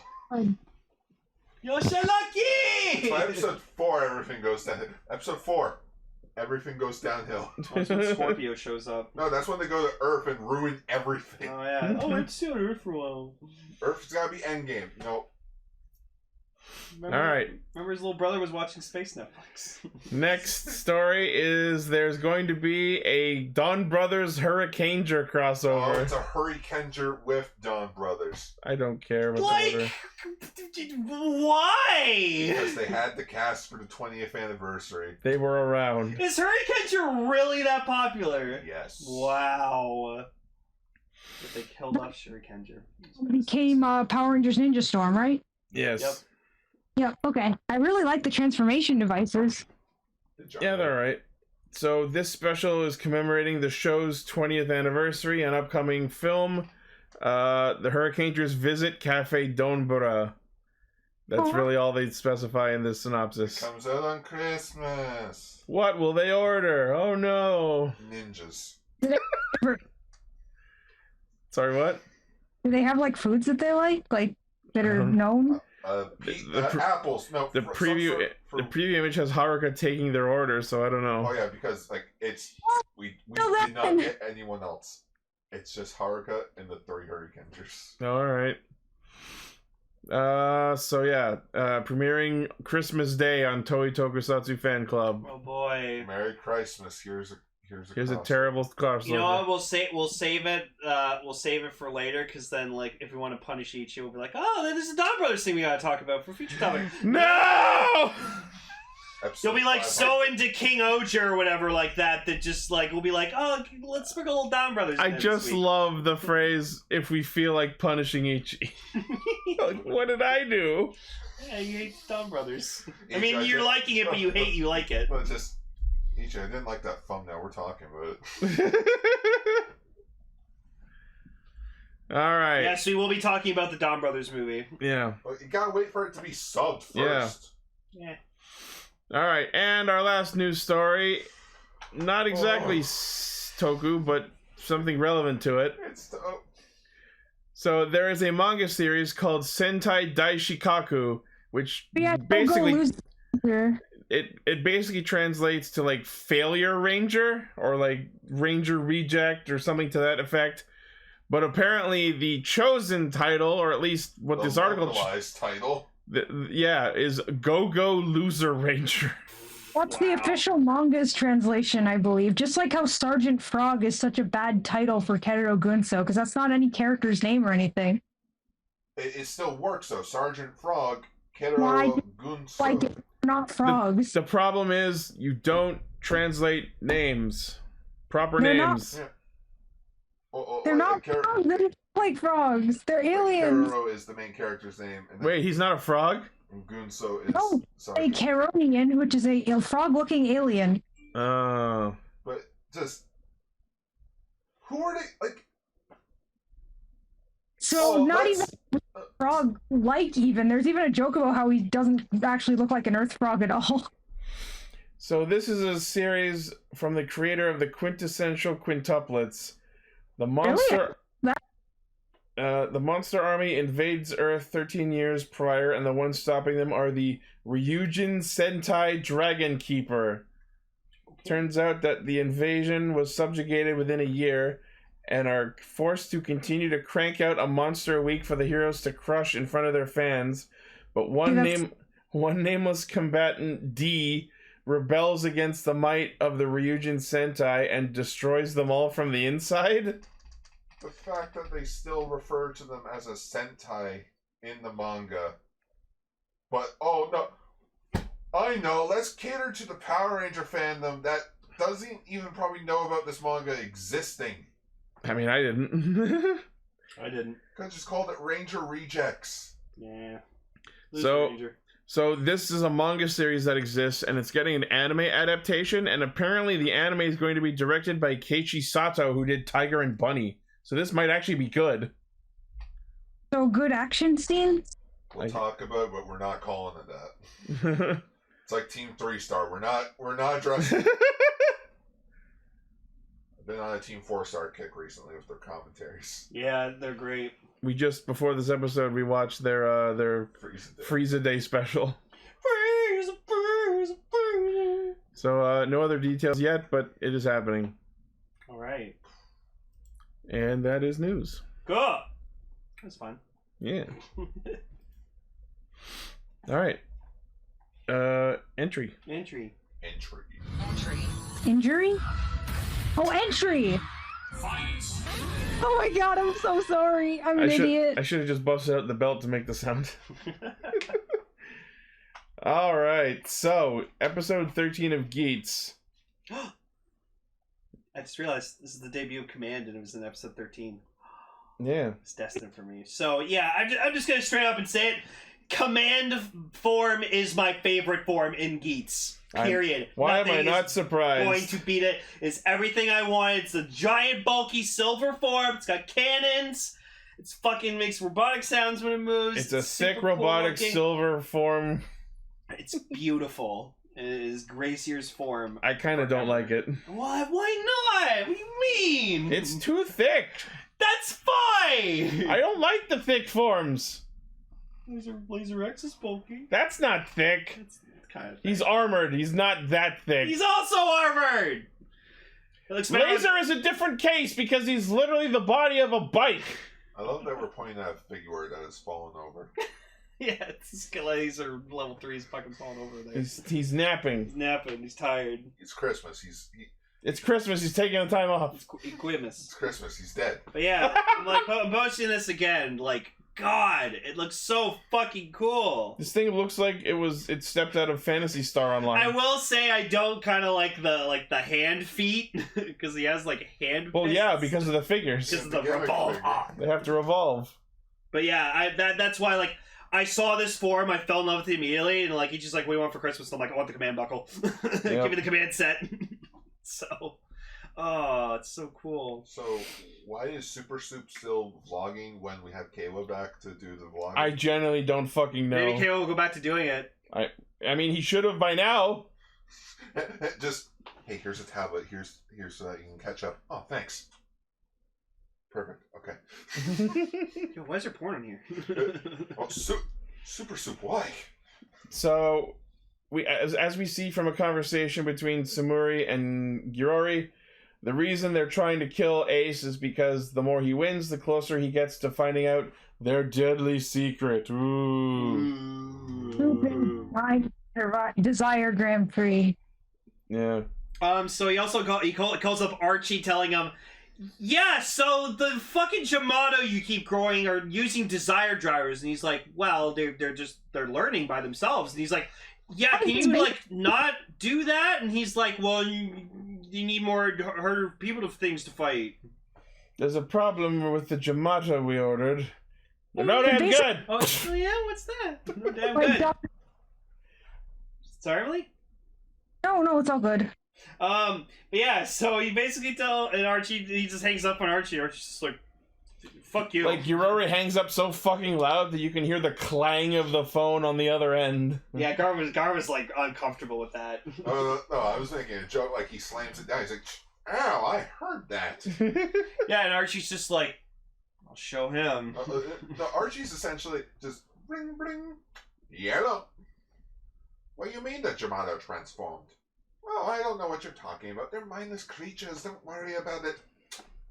You're so lucky! By episode 4, everything goes down. Episode 4, everything goes downhill. That's when Scorpio shows up. No, that's when they go to Earth and ruin everything. Oh yeah. Oh, it's still Earth for a while. Earth's gotta be Endgame. No. Alright. Remember his little brother was watching Space Netflix. Next story is there's going to be a Donbrothers Hurricaneger Oh, crossover. it's a Hurricaneger with Donbrothers. I don't care what the Like, order. why? Because they had the cast for the 20th anniversary. They were around. Is Hurricaneger really that popular? Yes. Wow. But they killed off Shurikenger. Became Power Rangers Ninja Storm, right? Yes. Yep. Yeah, okay. I really like the transformation devices. Yeah, they're alright. So this special is commemorating the show's 20th anniversary and upcoming film, the Hurricanegers visit Cafe Donbrothers. That's really all they specify in this synopsis. Comes out on Christmas. What will they order? Oh no. Ninjas. Sorry, what? Do they have like foods that they like that are known? Apples. No. The preview image has Haruka taking their order, so I don't know. Oh yeah, because like it's we No, did not get anyone else. It's just Haruka and the 3 Hurricanegers. All right. So yeah, premiering Christmas Day on Toei Tokusatsu Fan Club. Oh boy. Merry Christmas. Here's a Terrible crossover. You know what? We'll save it. We'll save it for later, because then, like, if we want to punish Ichi, we'll be like, oh, then there's a Donbrothers thing we gotta talk about for future topic. No! You'll be like so into King Oger or whatever like that just like we'll be like, oh, let's sprinkle a little Donbrothers. I just love the phrase, if we feel like punishing Ichi. Like, what did I do? Yeah, you hate Donbrothers. I Ichi, mean, you're liking it, but you like it. But just Ichi, I didn't like that thumbnail. We're talking about it. All right. Yeah, so we will be talking about the Donbrothers movie. Yeah. Well, you gotta wait for it to be subbed first. Yeah. All right, and our last news story, not exactly Toku, but something relevant to it. So there is a manga series called Sentai Daishikaku, which basically it basically translates to like Failure Ranger or like Ranger Reject or something to that effect. But apparently the chosen title, or at least what this article title, is Go-Go Loser Ranger. What's the official manga's translation, I believe? Just like how Sergeant Frog is such a bad title for Ketero Gunso, because that's not any character's name or anything. It still works though. Sergeant Frog, Ketero Gunso. Like, it's not frogs. The problem is you don't translate names. Proper They're names. They're not frogs. They're just like frogs. They're aliens. Ketero is the main character's name. And Wait, he's not a frog? And Gunso is a Caronian, which is a frog-looking alien. Oh. But just who are they? Like, So not even let's- frog like even. There's even a joke about how he doesn't actually look like an earth frog at all. So this is a series from the creator of the quintessential quintuplets. The monster, the monster army invades Earth 13 years prior, and the ones stopping them are the Ryujin Sentai Dragon Keeper. Turns out that the invasion was subjugated within a year, and are forced to continue to crank out a monster a week for the heroes to crush in front of their fans. But one nameless combatant, D, rebels against the might of the Ryujin Sentai and destroys them all from the inside. The fact that they still refer to them as a Sentai in the manga. But, oh no. I know, let's cater to the Power Ranger fandom that doesn't even probably know about this manga existing. I mean, I didn't. I didn't. Could just called it Ranger Rejects. Yeah. So this is a manga series that exists, and it's getting an anime adaptation, and apparently the anime is going to be directed by Keiichi Sato, who did Tiger and Bunny. So this might actually be good. So good action scenes? We'll talk about it, but we're not calling it that. It's like Team 3-Star. We're not addressing it. I've been on a Team 4-Star kick recently with their commentaries. Yeah, they're great. We just, before this episode, we watched their Frieza Day special. Frieza. So no other details yet, but it is happening. All right. And that is news. Cool. That's fun. Yeah. All right. Entry. Injury? Oh, entry! Oh my god, I'm so sorry. I'm an idiot. I should have just busted out the belt to make the sound. All right. So, episode 13 of Geats. I just realized this is the debut of Command, and it was in episode 13. Yeah. It's destined for me. So, yeah, I'm just going to straight up and say it. Command form is my favorite form in Geats. Period. Why Nothing am I not surprised? Going to beat it. It's everything I want. It's a giant, bulky silver form. It's got cannons. It's fucking makes robotic sounds when it moves. It's a sick robotic silver form. It's beautiful. It is Gracier's form. I kind of don't like it. Why? Why not? What do you mean? It's too thick. That's fine. I don't like the thick forms. Laser X is bulky. That's not thick. It's kind of thick. He's armored. He's not that thick. He's also armored. Laser is a different case because he's literally the body of a bike. I love that we're pointing at a figure that has fallen over. Yeah, it's Laser level 3 is fucking falling over there. He's napping. He's napping. He's tired. It's Christmas. It's Christmas. He's taking the time off. It's Equimus. It's Christmas. He's dead. But yeah, I'm posting this again. Like, God, it looks so fucking cool. This thing looks like it stepped out of Phantasy Star Online. I will say I don't kind of like the hand feet because he has like hand. Well, fists. yeah, because of the figures. Because of the revolve. They have to revolve. But yeah, that's why like I saw this form, I fell in love with it immediately, and like he's just like, "We want for Christmas." So I'm like, "I want the command buckle. Give me the command set." So, oh, it's so cool. So, why is Super Soup still vlogging when we have Kayla back to do the vlogging? I generally don't fucking know. Maybe Kayla will go back to doing it. I mean, he should have by now. Just, hey, here's a tablet. Here's so that you can catch up. Oh, thanks. Perfect. Okay. Yo, why is there porn on here? Oh, Super Soup, why? So, as we see from a conversation between Samuri and Giori, the reason they're trying to kill Ace is because the more he wins, the closer he gets to finding out their deadly secret. Ooh. My Desire Grand Prix. Yeah. So he also calls up Archie, telling him, "Yeah, so the fucking Jamato you keep growing are using desire drivers," and he's like, "Well, they're learning by themselves," and he's like, "Yeah, can you like not do that?" And he's like, "Well, you need more harder things to fight." There's a problem with the Jamato we ordered. They're no damn good. Oh yeah, what's that? No damn good. Sorry, Emily? No, it's all good. But yeah, so he basically and Archie, he just hangs up on Archie. Archie's just like, Fuck you. Like, Yurori hangs up so fucking loud that you can hear the clang of the phone on the other end. Yeah, Gar was like uncomfortable with that. No, I was making a joke. Like he slams it down. He's like, "Ow! I heard that." Yeah, and Archie's just like, I'll show him. No, Archie's essentially just ring, ring, yellow. What do you mean the Jamato transformed? Well, I don't know what you're talking about. They're mindless creatures. Don't worry about it.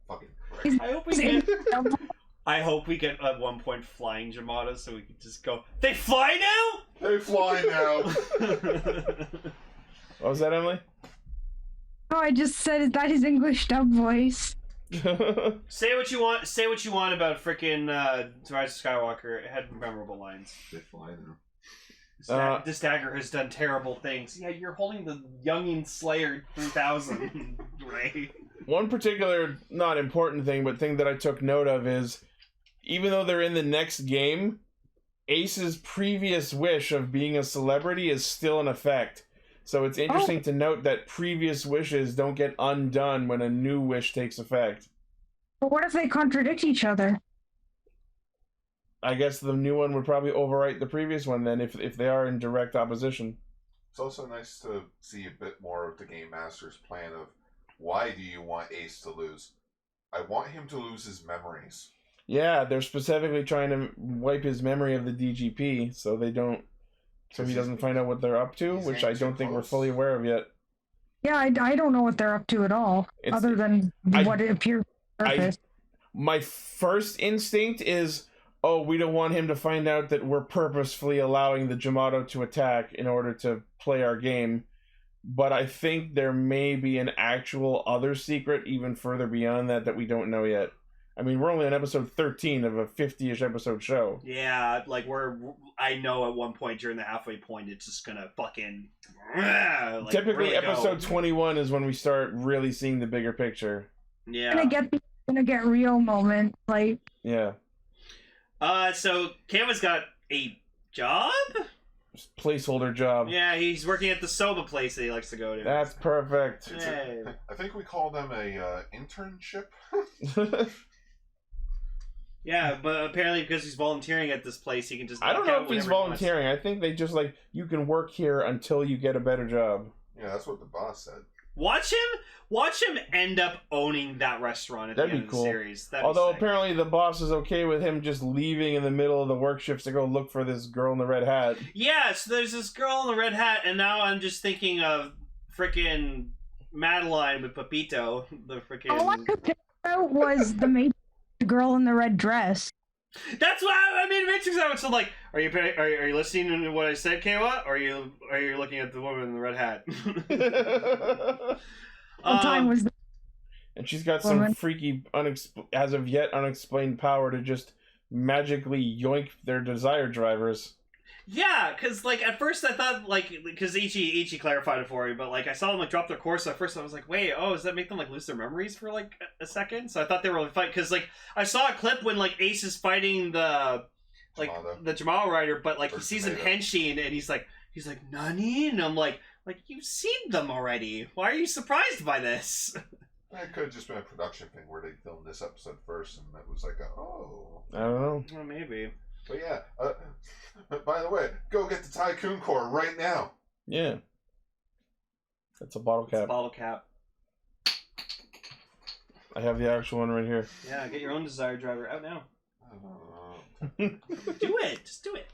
Fucking. I hope we get at one point flying Jamato so we can just go. They fly now. They fly now. What was that, Emily? Oh, I just said, is that his English dub voice? Say what you want. Say what you want about freaking Rise of Skywalker. It had memorable lines. They fly now. This dagger has done terrible things. Yeah, you're holding the Youngin Slayer 3000, right? One particular, not important thing, but thing that I took note of is, even though they're in the next game, Ace's previous wish of being a celebrity is still in effect. So it's interesting to note that previous wishes don't get undone when a new wish takes effect. But what if they contradict each other? I guess the new one would probably overwrite the previous one then, if they are in direct opposition. It's also nice to see a bit more of the Game Master's plan of, why do you want Ace to lose? I want him to lose his memories. Yeah, they're specifically trying to wipe his memory of the DGP, so he doesn't find out what they're up to, which I don't think we're fully aware of yet. Yeah, I don't know what they're up to at all, other than what it appears on the surface. My first instinct is, oh, we don't want him to find out that we're purposefully allowing the Jamato to attack in order to play our game. But I think there may be an actual other secret even further beyond that we don't know yet. I mean, we're only on episode 13 of a 50-ish episode show. Yeah, like I know at one point during the halfway point it's just gonna fucking like, typically really episode 21 is when we start really seeing the bigger picture. Yeah. Gonna get real moment, like. Yeah. So Kama's got a job? Placeholder job. Yeah, he's working at the soba place that he likes to go to. That's perfect. Hey. I think we call them a internship. Yeah, but apparently because he's volunteering at this place, he can just. I don't know if he's volunteering. I think they just like, you can work here until you get a better job. Yeah, that's what the boss said. Watch him end up owning that restaurant at That'd the be end cool. of the series. Although apparently the boss is okay with him just leaving in the middle of the work shifts to go look for this girl in the red hat. Yeah, so there's this girl in the red hat, and now I'm just thinking of frickin' Madeline with Pepito. The frickin'. All I could pick out was the girl in the red dress. That's what I mean. Matrix. I was like, are you listening to what I said, Kayla? Or are you looking at the woman in the red hat? What time was that? And she's got some freaky, as of yet unexplained power to just magically yoink their desire drivers. Yeah, because like at first I thought because Ichi clarified it for me, but like I saw them like drop their course. So at first I was like, wait, does that make them like lose their memories for like a second? So I thought they were like fight because like I saw a clip when like Ace is fighting the Jamato rider, but like he sees him henshin and he's like Nani, and I'm like you've seen them already. Why are you surprised by this? That could have just been a production thing where they filmed this episode first and it was like, I don't know. Well, maybe. But yeah, by the way, go get the Tycoon Core right now. Yeah. That's a bottle cap. It's a bottle cap. I have the actual one right here. Yeah, get your own desire driver out now. Do it. Just do it.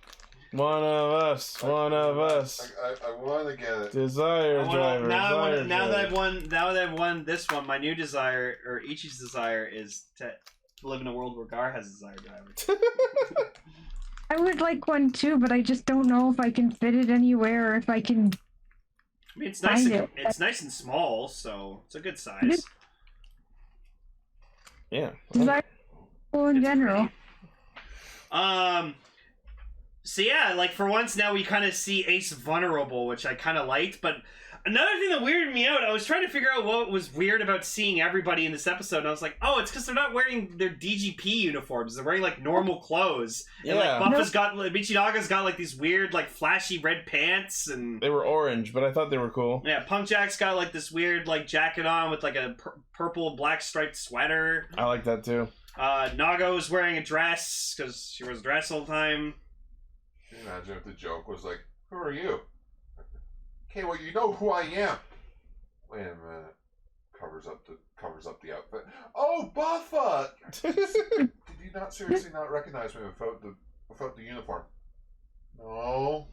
One of us. I want to get it. Desire driver. Now that I've won this one, my new desire, or Ichi's desire, is to live in a world where Gar has a desire driver. I would like one too, but I just don't know if I can fit it anywhere, or if I can. I mean, it's nice. It's nice and small, so it's a good size. Yeah. Desire in general. So yeah, like for once now we kind of see Ace vulnerable, which I kind of liked, but Another thing that weirded me out, I was trying to figure out what was weird about seeing everybody in this episode, and I was like, oh, it's because they're not wearing their DGP uniforms. They're wearing, like, normal clothes. And, Yeah. like, Michinaga's got, like, these weird, like, flashy red pants, and... They were orange, but I thought they were cool. Yeah, Punk Jack's got, like, this weird, like, jacket on with, like, a purple black striped sweater. I like that, too. Nago's wearing a dress, because she wears a dress all the time. Can you imagine if the joke was like, who are you? Okay, well, you know who I am. Wait a minute. Covers up the outfit. Oh, Buffa! Did you not seriously not recognize me without the uniform? No.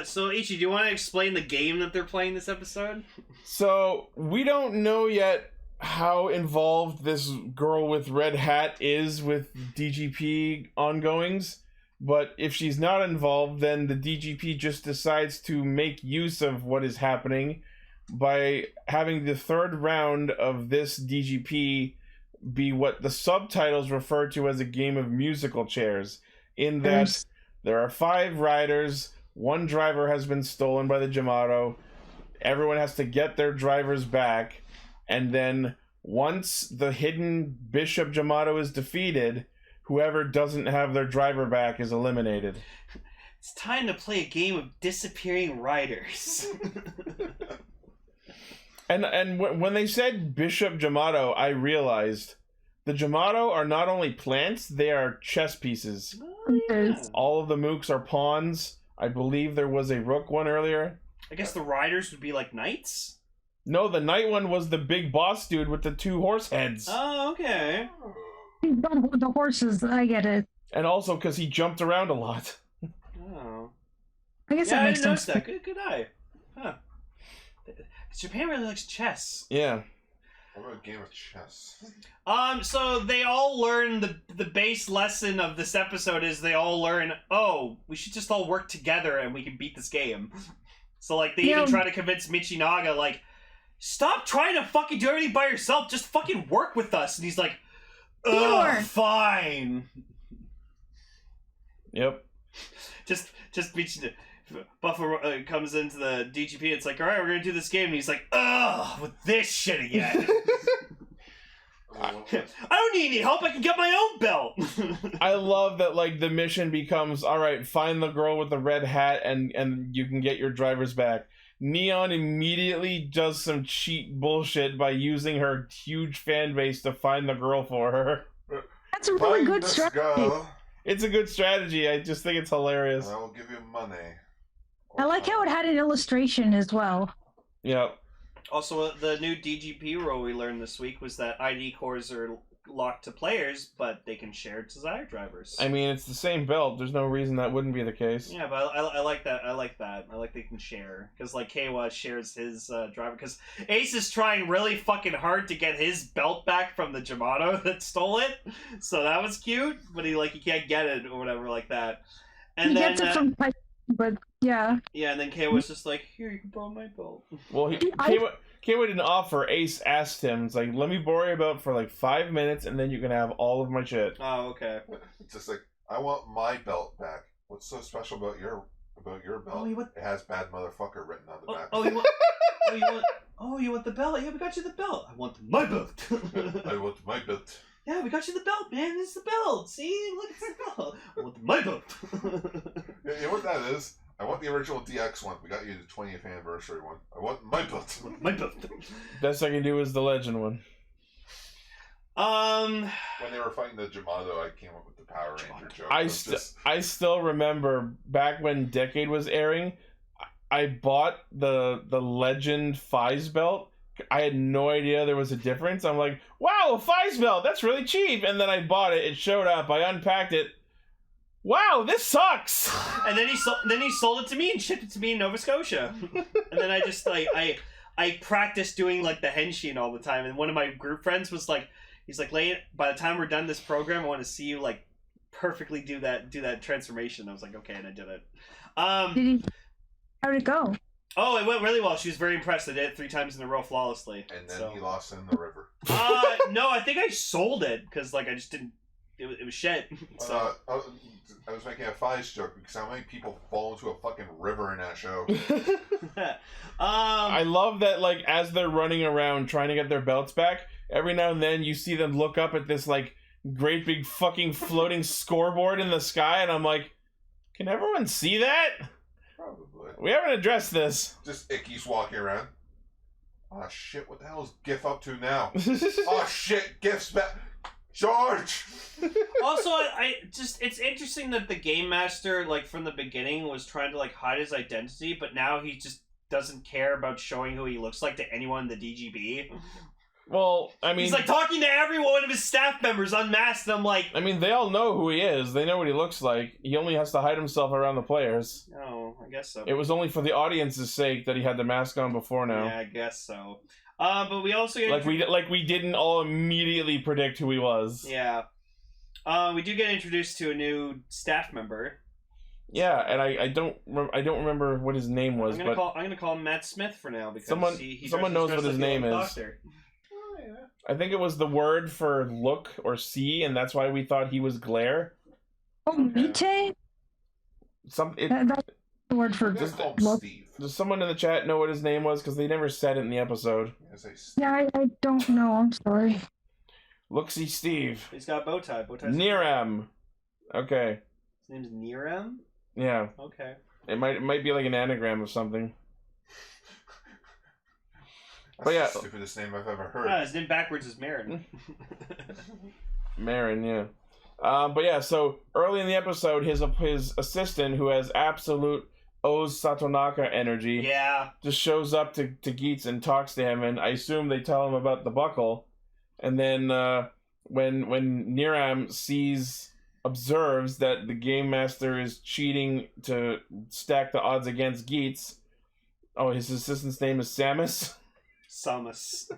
So Ichi, do you want to explain the game that they're playing this episode? So, we don't know yet how involved this girl with red hat is with DGP ongoings, but if she's not involved, then the DGP just decides to make use of what is happening by having the third round of this DGP be what the subtitles refer to as a game of musical chairs, in that there are 5 riders, 1 driver has been stolen by the Jamato, everyone has to get their drivers back, and then once the hidden Bishop Jamato is defeated, whoever doesn't have their driver back is eliminated. It's time to play a game of disappearing riders. And when they said Bishop Jamato, I realized the Jamato are not only plants, they are chess pieces. Oh, yeah. All of the mooks are pawns. I believe there was a rook one earlier. I guess the riders would be like knights? No, the knight one was the big boss dude with the 2 horse heads. Oh, okay. The horses, I get it. And also because he jumped around a lot. Oh. I guess Yeah, that I makes didn't notice sense. that. Good eye. Huh. Japan really likes chess. Yeah. What about a game of chess? So they all learn the base lesson of this episode is they all learn, oh, we should just all work together and we can beat this game. So, like, they even try to convince Michinaga, like, stop trying to fucking do everything by yourself, just fucking work with us. And he's like, ugh, fine. Yep. Just Michinaga. Buffer comes into the DGP, it's like, alright, we're gonna do this game, and he's like, ugh, with this shit again. I don't need any help, I can get my own belt. I love that, like, the mission becomes, alright, find the girl with the red hat and you can get your drivers back. Neon immediately does some cheat bullshit by using her huge fan base to find the girl for her. That's a really good strategy. Girl, It's a good strategy, I just think it's hilarious. and I will give you money. I like how it had an illustration as well. Yep. Also, the new DGP rule we learned this week was that ID cores are locked to players, but they can share Desire drivers. I mean, it's the same belt. There's no reason that wouldn't be the case. Yeah, but I like that. I like that. I like they can share. Because, like, Keiwa shares his driver. Because Ace is trying really fucking hard to get his belt back from the Jamato that stole it. So that was cute. But he can't get it or whatever like that. And He then, gets it from but yeah. yeah, and then Keiwa's just like, here, you can borrow my belt. Well, Keiwa didn't offer. Ace asked him, it's like, let me borrow your belt for like 5 minutes and then you can have all of my shit. Oh, okay. It's just like, I want my belt back. What's so special about your belt? Oh, you want... It has bad motherfucker written on the back. You want the belt? Yeah, we got you the belt. I want my belt. I want my belt. Yeah, we got you the belt, man. This is the belt. See? Look, it's the belt. I want my belt. You know what that is? I want the original DX one. We got you the 20th anniversary one. I want my belt. My belt. Best I can do is the legend one. When they were fighting the Jamato, I came up with the Power Ranger joke. I still remember back when Decade was airing, I bought the Legend Fies belt. I had no idea there was a difference. I'm like, wow, a Fies belt, that's really cheap. And then I bought it, it showed up, I unpacked it. Wow, this sucks! And then he sold it to me and shipped it to me in Nova Scotia. And then I just I practiced doing like the henshin all the time. And one of my group friends was like, he's like, Lane, by the time we're done this program, I want to see you like perfectly do that transformation. I was like, okay, and I did it. How did it go? Oh, it went really well. She was very impressed. I did it 3 times in a row flawlessly. And then he lost in the river. No, I think I sold it because like I just didn't it was shit. So I was making a Flies joke because how many people fall into a fucking river in that show? I love that, like, as they're running around trying to get their belts back, every now and then you see them look up at this, like, great big fucking floating scoreboard in the sky, and I'm like, can everyone see that? Probably. We haven't addressed this. Just Icky's walking around. Oh shit, what the hell is GIF up to now? Oh shit, GIF's back. George! Also, I just, it's interesting that the Game Master, like, from the beginning was trying to, like, hide his identity, but now he just doesn't care about showing who he looks like to anyone in the DGB. Well, I mean... He's, like, talking to every one of his staff members unmasked, and I'm like... I mean, they all know who he is. They know what he looks like. He only has to hide himself around the players. Oh, I guess so. It was only for the audience's sake that he had the mask on before now. Yeah, I guess so. But we also get... Like we didn't all immediately predict who he was. Yeah. We do get introduced to a new staff member. Yeah, and I don't remember what his name was, I'm gonna call him Matt Smith for now because someone knows what his name is. Doctor. Oh, yeah. I think it was the word for look or see, and that's why we thought he was glare. Oh, Mite? That's the word for Just call him look. Steve. Does someone in the chat know what his name was? Because they never said it in the episode. Yeah, I don't know. I'm sorry. Looksy Steve. He's got a bow tie. Niram. Okay. His name's Niram? Yeah. Okay. It might be like an anagram of something. That's the stupidest name I've ever heard. His name backwards is Marin. Marin, yeah. But yeah, so early in the episode, his assistant, who has absolute O's Satonaka energy, just shows up to Geats and talks to him, and I assume they tell him about the buckle. And then when Niram observes that the Game Master is cheating to stack the odds against Geats, his assistant's name is Samus. Samus.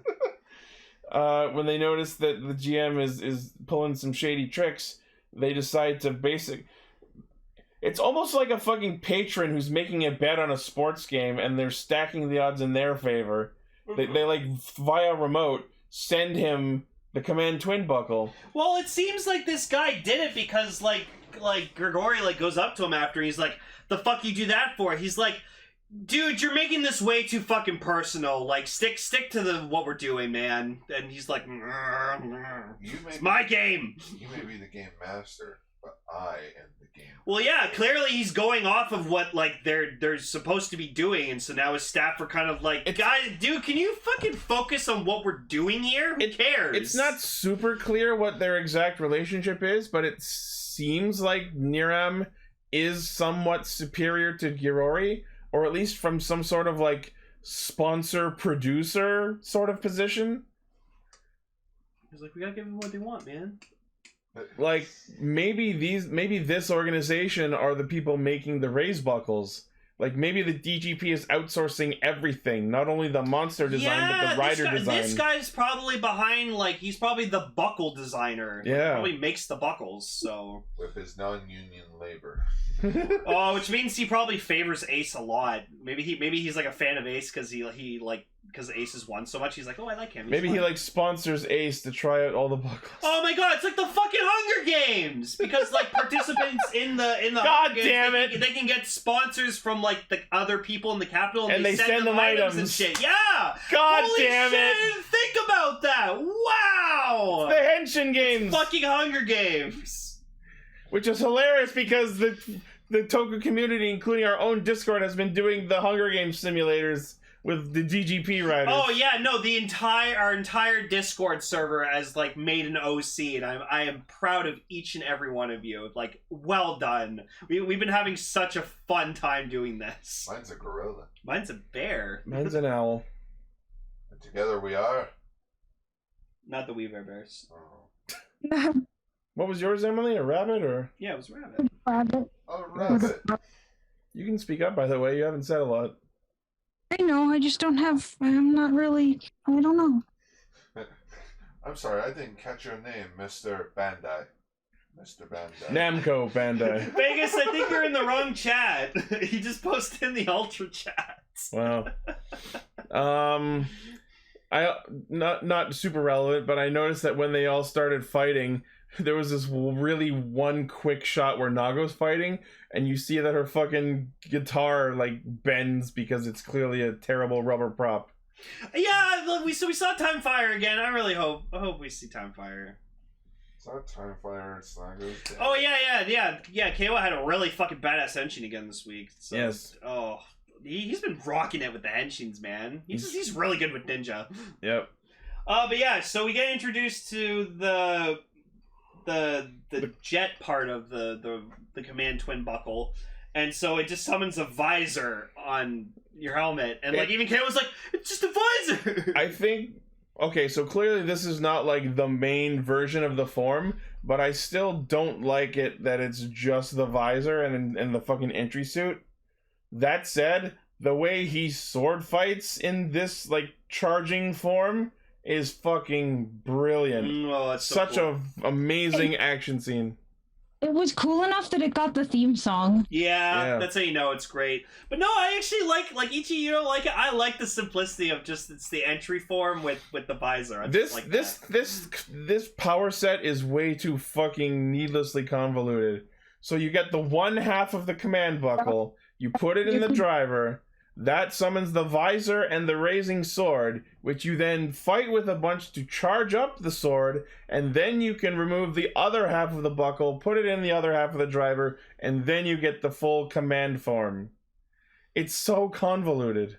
When they notice that the GM is pulling some shady tricks, they decide to it's almost like a fucking patron who's making a bet on a sports game and they're stacking the odds in their favor. They like via remote send him the Command Twin Buckle. Well, it seems like this guy did it because like Grigori goes up to him after, he's like, the fuck you do that for? He's like, dude, you're making this way too fucking personal. Like, stick to what we're doing, man. And he's like, it's my game. You may be the Game Master, but I am the game. Well, yeah, clearly he's going off of what they're supposed to be doing, and so now his staff are kind of like, guys, dude, can you fucking focus on what we're doing here? Who cares? It's not super clear what their exact relationship is, but it seems like Niram is somewhat superior to Girori, or at least from some sort of like sponsor-producer sort of position. He's like, we gotta give them what they want, man. Like, maybe this organization are the people making the raise buckles. Like, maybe the DGP is outsourcing everything, not only the monster design, but the rider design. This guy's probably behind, he's probably the buckle designer. Yeah. He probably makes the buckles, so... With his non-union labor. Which means he probably favors Ace a lot. Maybe he's like a fan of Ace because because Ace has won so much. He's like, oh, I like him. Maybe he sponsors Ace to try out all the buckles. Oh my god, it's like the fucking Hunger Games because participants in the God Hunger Games, damn it, they can get sponsors from the other people in the capital, and they send them items and shit. Yeah. God Holy damn shit, it! I didn't think about that. Wow. The Henshin Games. It's fucking Hunger Games. Which is hilarious because the Toku community, including our own Discord, has been doing the Hunger Games simulators with the DGP riders. Oh yeah, no, our entire Discord server has made an OC, and I am proud of each and every one of you. Well done. We've been having such a fun time doing this. Mine's a gorilla. Mine's a bear. Mine's an owl. And together we are. Not the Weaver Bears. Oh. What was yours, Emily? A rabbit or? Yeah, it was a rabbit. A rabbit. You can speak up, by the way. You haven't said a lot. I know, I just don't have, I'm not really, I don't know. I'm sorry, I didn't catch your name, Mr. Bandai. Mr. Bandai. Namco Bandai. Vegas, I think you're in the wrong chat. You just posted in the Ultra chat. Wow. Not super relevant, but I noticed that when they all started fighting, there was this really one quick shot where Nago's fighting, and you see that her fucking guitar like bends because it's clearly a terrible rubber prop. Yeah, we saw Time Fire again. I hope we see Time Fire. It's not Time Fire, it's Nago's dad. Oh yeah. Keiwa had a really fucking badass henshin again this week. So, Yes. Oh, he's been rocking it with the henshins, man. He's really good with ninja. Yep. But yeah, so we get introduced to the jet part of the command twin buckle, and so it just summons a visor on your helmet, and like even Keiwa's like, it's just a visor. I think, okay, so clearly this is not like the main version of the form, but I still don't like it that it's just the visor and the fucking entry suit. That said, the way he sword fights in this like charging form is fucking brilliant. Oh, it's such cool. a amazing action scene. It was cool enough that it got the theme song. Yeah, that's how you know it's great. But no, I actually like Ichi. You don't like it. I like the simplicity of just it's the entry form with the visor. This power set is way too fucking needlessly convoluted. So you get the one half of the command buckle, you put it in the driver. That summons the visor and the raising sword, which you then fight with a bunch to charge up the sword, and then you can remove the other half of the buckle, put it in the other half of the driver, and then you get the full command form. It's so convoluted.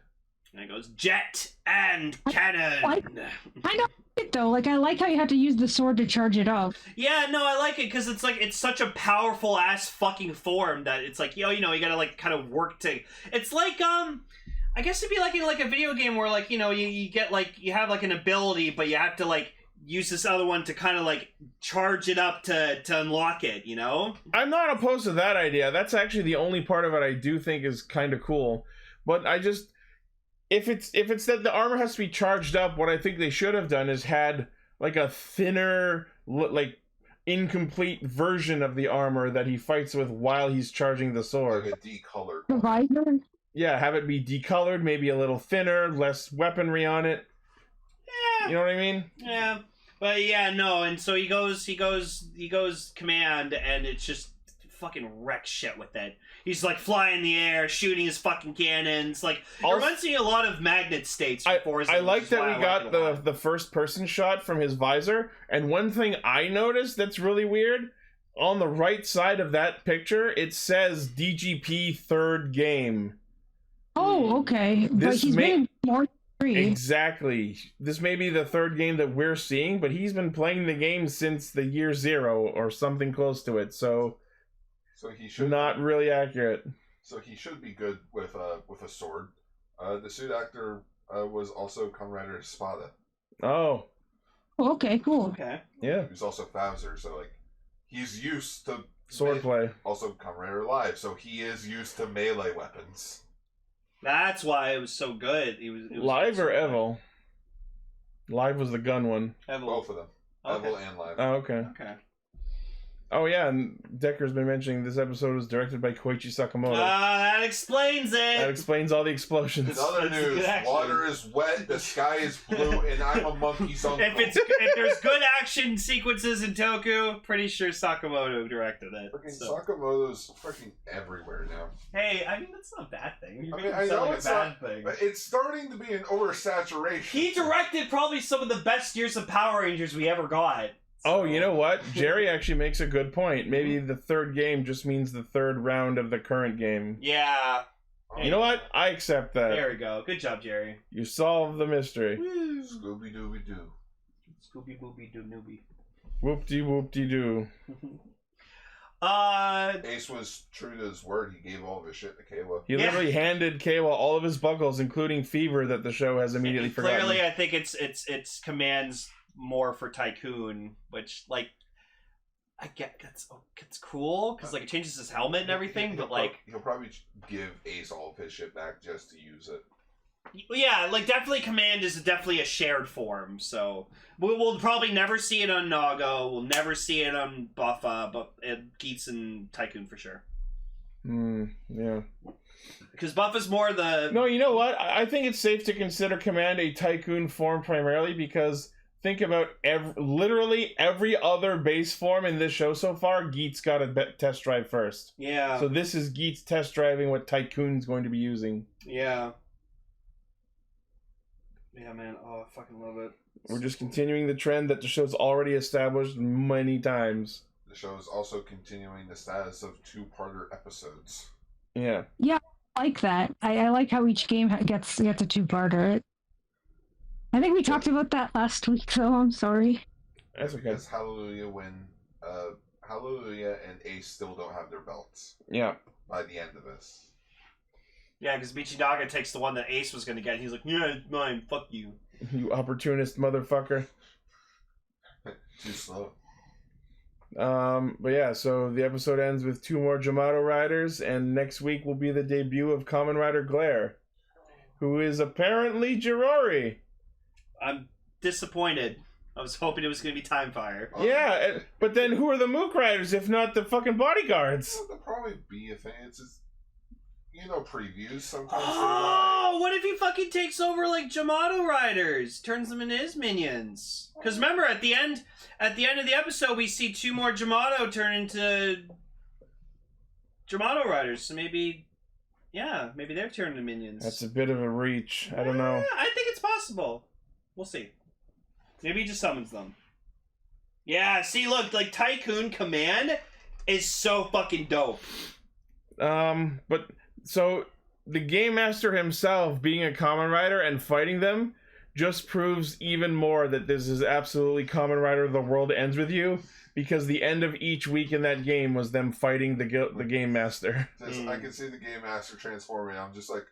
And it goes jet and cannon. I know it though. Like I like how you have to use the sword to charge it up. Yeah, no, I like it because it's like it's such a powerful ass fucking form that it's like you gotta like kind of work to. It's like I guess it'd be like in like a video game where like you get like you have like an ability, but you have to like use this other one to kind of like charge it up to unlock it. You know? I'm not opposed to that idea. That's actually the only part of it I do think is kind of cool. But I just. If it's that the armor has to be charged up, what I think they should have done is had like a thinner, like incomplete version of the armor that he fights with while he's charging the sword. Like a decolored. The visor. Yeah, have it be decolored, maybe a little thinner, less weaponry on it. Yeah. You know what I mean? Yeah. But yeah, no, and so he goes command, and it's just fucking wreck shit with it. He's like flying in the air, shooting his fucking cannons. Like it reminds me a lot of Magnet States. I like that we got the first person shot from his visor. And one thing I noticed that's really weird, on the right side of that picture, it says DGP third game. Oh, okay. But he's been more three. Exactly. This may be the third game that we're seeing, but he's been playing the game since the year 0 or something close to it. So he should not really accurate. So he should be good with a sword. The suit actor was also Kamen Rider Espada. Oh. Okay, cool. Okay. Yeah. He's also Fauser, so like he's used to swordplay. Also Kamen Rider Live, so he is used to melee weapons. That's why it was so good. It was Live or Evil? Live was the gun one. Evil. Both of them. Okay. Evil and Live. Oh, okay. Okay. Oh yeah, and Decker's been mentioning this episode was directed by Koichi Sakamoto. That explains it. That explains all the explosions. In other news, water is wet, the sky is blue, and I'm a monkey's uncle. If there's good action sequences in Toku, pretty sure Sakamoto directed it. Sakamoto's freaking everywhere now. Hey, I mean that's not a bad thing. I know it's bad thing. But it's starting to be an oversaturation. He directed probably some of the best years of Power Rangers we ever got. Oh, you know what? Jerry actually makes a good point. Maybe the third game just means the third round of the current game. Yeah. You know what? I accept that. There we go. Good job, Jerry. You solved the mystery. Scooby Dooby Doo. Scooby Booby Doo Newbie. Whoop-de whoop-de-doo. Ace was true to his word. He gave all of his shit to Keiwa. He literally handed Keiwa all of his buckles, inclling Fever, that the show has immediately forgotten. Clearly, I think it's commands more for Tycoon, which like I get it's cool because like it changes his helmet and everything, but like he'll probably give Ace all of his shit back just to use it. Yeah, like definitely Command is definitely a shared form, so we'll probably never see it on Nago. We'll never see it on Buffa, but Geats and Tycoon for sure. Yeah. Because Buffa's more the... No, you know what? I think it's safe to consider Command a Tycoon form primarily because think about literally every other base form in this show so far, Geats got a test drive first. Yeah. So this is Geats test driving what Tycoon's going to be using. Yeah. Yeah, man. Oh, I fucking love it. We're just continuing the trend that the show's already established many times. The show is also continuing the status of two-parter episodes. Yeah. Yeah, I like that. I like how each game gets a two-parter. I think we talked about that last week, though. I'm sorry. That's okay. It's Hallelujah when Hallelujah and Ace still don't have their belts. Yeah. By the end of this. Yeah, because Michinaga takes the one that Ace was going to get, and he's like, yeah, it's mine, fuck you. You opportunist motherfucker. Too slow. But yeah, so the episode ends with 2 more Jamato riders, and next week will be the debut of Kamen Rider Glare, who is apparently Jirori. I'm disappointed. I was hoping it was going to be Time Fire. Yeah, but then who are the Mook Riders if not the fucking bodyguards? Well, there'll probably be a thing. It's just, previews sometimes. Oh, what if he fucking takes over like Jamato Riders, turns them into his minions? Because remember, at the end of the episode, we see 2 more Jamato turn into Jamato Riders. So maybe they're turned into minions. That's a bit of a reach. I don't know. I think it's possible. We'll see. Maybe he just summons them. Yeah, see, look, like Tycoon Command is so fucking dope. But so the Game Master himself being a Kamen Rider and fighting them just proves even more that this is absolutely Kamen Rider The World Ends With You, because the end of each week in that game was them fighting the Game Master. I can see the Game Master transforming. I'm just like,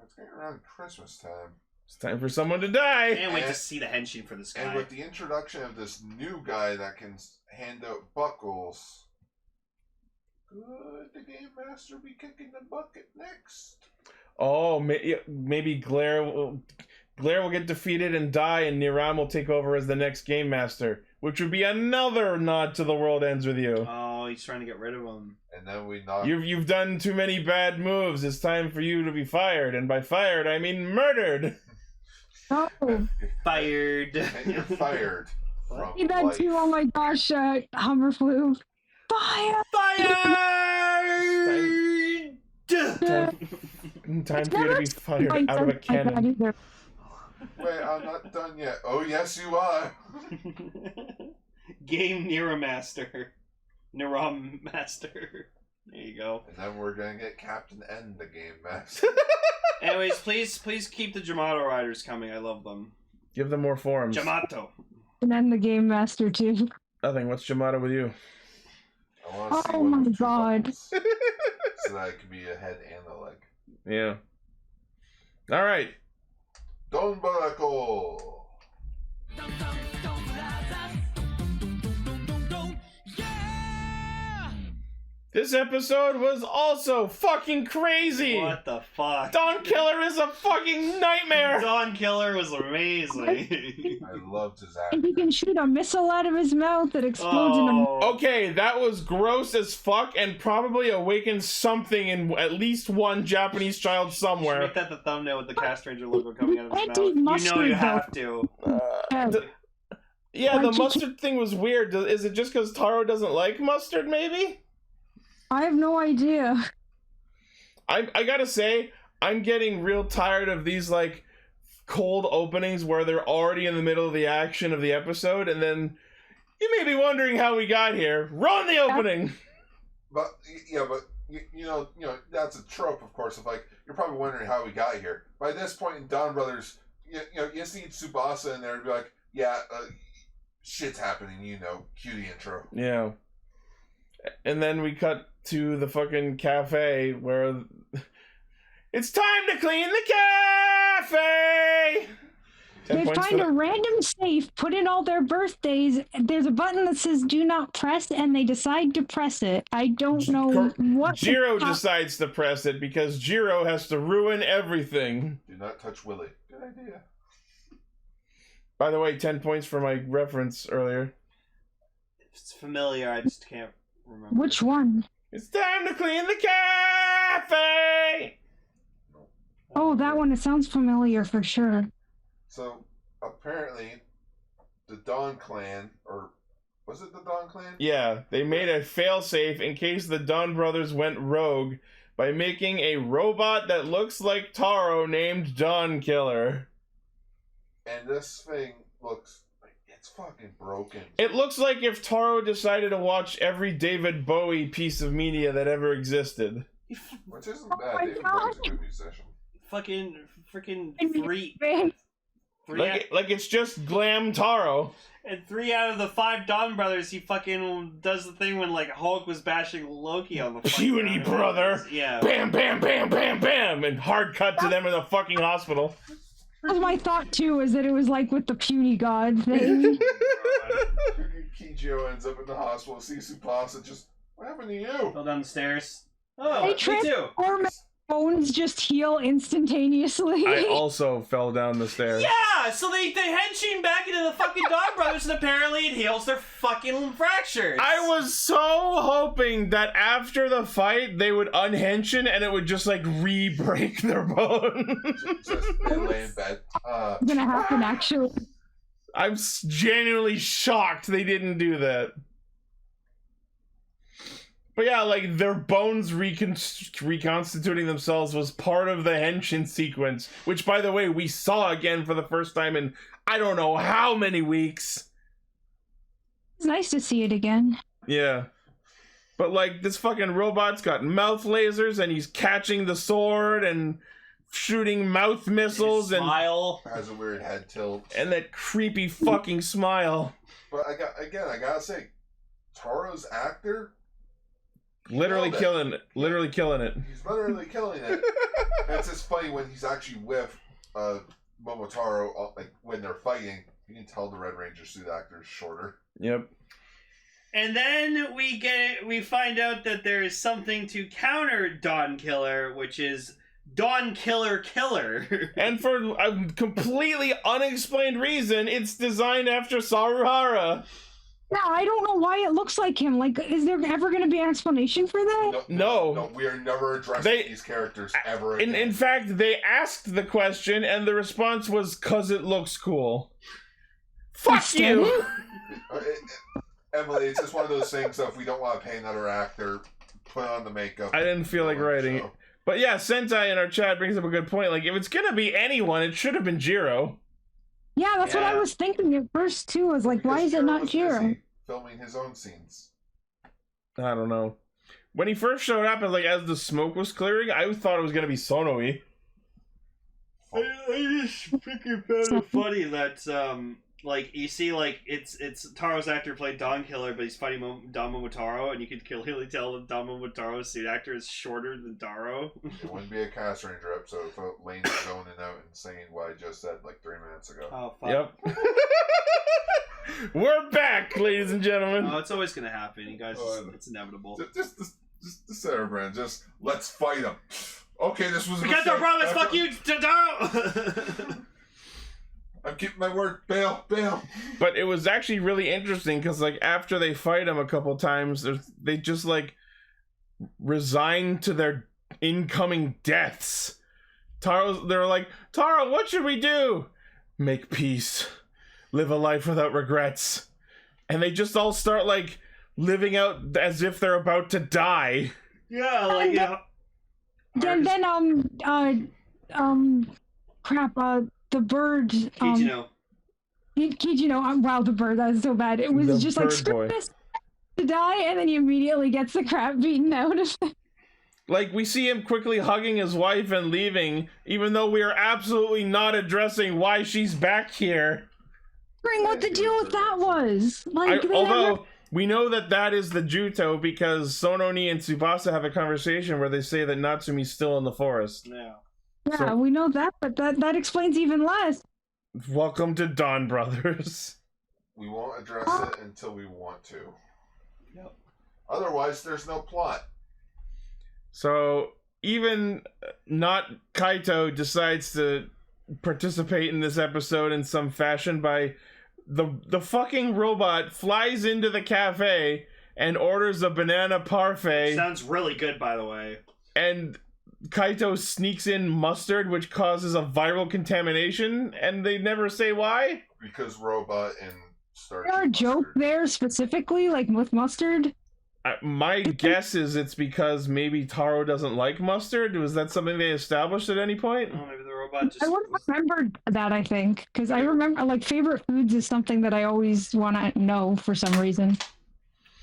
it's getting around Christmas time. It's time for someone to die. Can't wait to see the henshin for this guy. And with the introduction of this new guy that can hand out buckles, could the Game Master be kicking the bucket next? Oh, maybe Glare will get defeated and die, and Niram will take over as the next Game Master, which would be another nod to The World Ends With You. Oh, he's trying to get rid of him. And then we knock. You've done too many bad moves. It's time for you to be fired, and by fired I mean murdered. Oh, fired. And you're fired. From see that life. too? Oh my gosh, Hummer flew. Fire! Fired! Time for you to be fired out of a cannon. Wait, I'm not done yet. Oh, yes, you are. Game Niram Master. There you go. And then we're gonna get Captain N, the Game Master. Anyways, please keep the Jamato Riders coming. I love them. Give them more forms. Jamato. And then the Game Master too. Nothing. What's Jamato with you? I want to see Oh one my with 2 God. buckles, so that it can be a head and a leg. Yeah. All right. Donbrothers. This episode was also fucking crazy. What the fuck? DonKiller is a fucking nightmare. DonKiller was amazing. I loved his And acting. he can shoot a missile out of his mouth that explodes in a... Okay, that was gross as fuck and probably awakened something in at least one Japanese child somewhere. Make that the thumbnail with the Castranger logo coming out of his Can't mouth. eat mustard, You know you though. have to. Yeah, Why'd the you mustard thing was weird. Is it just because Tarou doesn't like mustard, maybe? I have no idea. I gotta say, I'm getting real tired of these, like, cold openings where they're already in the middle of the action of the episode, and then you may be wondering how we got here. Run the opening! But you know, that's a trope, of course. Of like, you're probably wondering how we got here. By this point in Donbrothers, you see Tsubasa in there and be like, yeah, shit's happening. Cue the intro. Yeah. And then we cut to the fucking cafe where it's time to clean the cafe! 10 They points for find a that. random safe, put in all their birthdays. There's a button that says "Do not press," and they decide to press it. I don't know what. Jiro decides to press it because Jiro has to ruin everything. Do not touch Willie. Good idea. By the way, 10 points for my reference earlier. It's familiar, I just can't remember. Which one? It's time to clean the cafe! Oh, that one. It sounds familiar for sure. So apparently, the Dawn Clan, or was it the Dawn Clan? Yeah, they made a failsafe in case the Donbrothers went rogue by making a robot that looks like Tarou named DonKiller. And this thing looks like it's fucking broken. It looks like if Tarou decided to watch every David Bowie piece of media that ever existed. Which isn't bad. David Bowie's a good musician. Fucking freaking three. Like it's just glam Tarou. And 3 out of the 5 Donbrothers, he fucking does the thing when like Hulk was bashing Loki on the fucking Puny brother. Yeah. Bam, bam, bam, bam, bam, and hard cut to them in the fucking hospital. That was my thought too, is that it was like with the puny god thing. Kijo ends up in the hospital, sees Tsubasa, just, what happened to you? Fell down the stairs. Oh, They me too. transform, bones just heal instantaneously. I also fell down the stairs. Yeah, so they henching back into the fucking Donbrothers, and apparently it heals their fucking fractures. I was so hoping that after the fight they would unhension and it would just like re-break their bones. Just they lay in bed. It's gonna happen actually. I'm genuinely shocked they didn't do that. But yeah, like their bones reconstituting themselves was part of the henshin sequence, which by the way we saw again for the first time in I don't know how many weeks. It's nice to see it again. Yeah. But like this fucking robot's got mouth lasers and he's catching the sword and shooting mouth missiles and smile. Has a weird head tilt. And that creepy fucking smile. But I gotta say, Taro's actor Literally killing it. Literally killing it. He's literally killing it. And it's just funny when he's actually with Momotaro, like when they're fighting, you can tell the Red Ranger suit actor is shorter. Yep. And then we find out that there is something to counter DonKiller, which is DonKiller Killer. And for a completely unexplained reason, it's designed after Saruhara. Yeah, I don't know why it looks like him. Like, is there ever going to be an explanation for that? No. We are never addressing these characters ever again. In fact, they asked the question, and the response was, "'Cause it looks cool." Fuck you! Emily, it's just one of those things, so if we don't want to pay another actor, put on the makeup. I didn't feel like writing it. But yeah, Sentai in our chat brings up a good point. Like, if it's gonna be anyone, it should have been Jiro. Yeah, that's what I was thinking at first too. Was like, why is it not Jiro? Filming his own scenes. I don't know. When he first showed up, as the smoke was clearing, I thought it was gonna be Sonoe. I just freaking found it funny that like you see, like it's Taro's actor played DonKiller, but he's fighting Don Momotaro, and you could clearly tell that Don Momotaro's suit actor is shorter than Taro. It wouldn't be a Castranger episode without Lane going in out and saying what I just said like 3 minutes ago. Oh fuck. Yep. We're back, ladies and gentlemen. Oh, it's always gonna happen, you guys. It's inevitable. Just the center brand. Just let's fight him. Okay, this was. We got the promise. Fuck you, Taro. I'm keeping my word. Bail. But it was actually really interesting because, like, after they fight him a couple times, they just like resign to their incoming deaths. They're like, Taro, what should we do? Make peace. Live a life without regrets. And they just all start like living out as if they're about to die. Yeah, like Then crap. The bird. Kijino. Wow, the bird. That was so bad. It was The just like bird screw boy. this to die, and then he immediately gets the crap beaten out of him. Like, we see him quickly hugging his wife and leaving, even though we are absolutely not addressing why she's back here. What the deal with that was. Like, Although, we know that is the Juto because Sononi and Tsubasa have a conversation where they say that Natsumi's still in the forest. Yeah. Yeah, So- we know that, but that explains even less. Welcome to Donbrothers. We won't address it until we want to. Yep. Otherwise, there's no plot. So, even not Kaito decides to participate in this episode in some fashion by the fucking robot flies into the cafe and orders a banana parfait. Sounds really good, by the way. And Kaito sneaks in mustard, which causes a viral contamination, and they never say why. Because Robot and starchy Is there a joke mustard. there specifically, like with mustard? My guess is it's because maybe Tarou doesn't like mustard. Was that something they established at any point? Oh, maybe the robot just. I would remember that, I think, because I remember, like, favorite foods is something that I always want to know for some reason.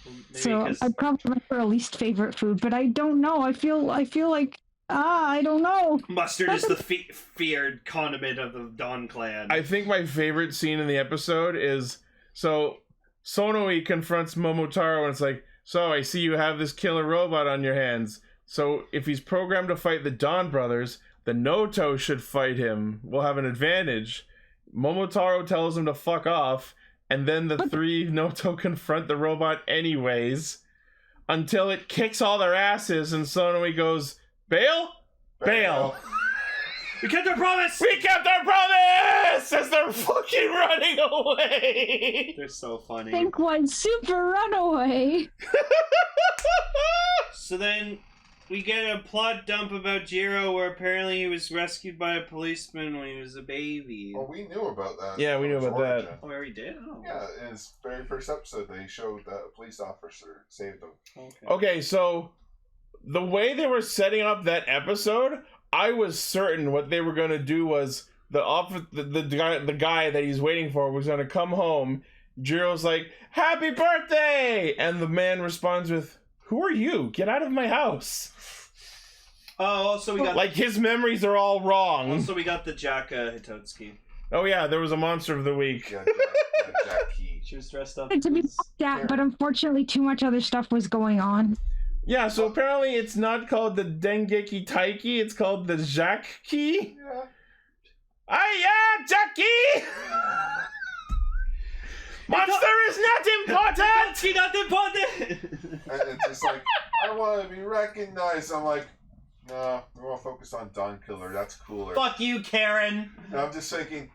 Maybe So 'cause- I probably remember a least favorite food, but I don't know. I feel like I don't know. Mustard is the feared condiment of the Don clan. I think my favorite scene in the episode is so Sonoi confronts Momotaro and it's like, so I see you have this killer robot on your hands. So if he's programmed to fight the Donbrothers, the Noto should fight him. We'll have an advantage. Momotaro tells him to fuck off, and then the three Noto confront the robot anyways, until it kicks all their asses, and Sonoi goes, Bail? Bail. We kept our promise! We kept our promise! As they're fucking running away! They're so funny. Think one super runaway. So then we get a plot dump about Jiro where apparently he was rescued by a policeman when he was a baby. Well, we knew about that. Yeah, we knew about that. Origin. Oh, we already did? Oh. Yeah, in his very first episode, they showed that a police officer saved him. Okay. Okay, so the way they were setting up that episode, I was certain what they were going to do was the guy that he's waiting for was going to come home. Jiro's like, happy birthday! And the man responds with, who are you? Get out of my house. Oh, also we got Like, his memories are all wrong. also we got the Jaka Hitotsuki. Oh yeah, there was a monster of the week. Yeah, Jack Key. She was dressed up To be as that, but unfortunately, too much other stuff was going on. Yeah, so apparently it's not called the Dengeki Taiki, it's called the Jacki. Yeah. Yeah, Jackie! Monster is not important! Hitotsuki not important! And it's just like, I want to be recognized. I'm like, no, we want to focus on DonKiller. That's cooler. Fuck you, Karen! And I'm just thinking,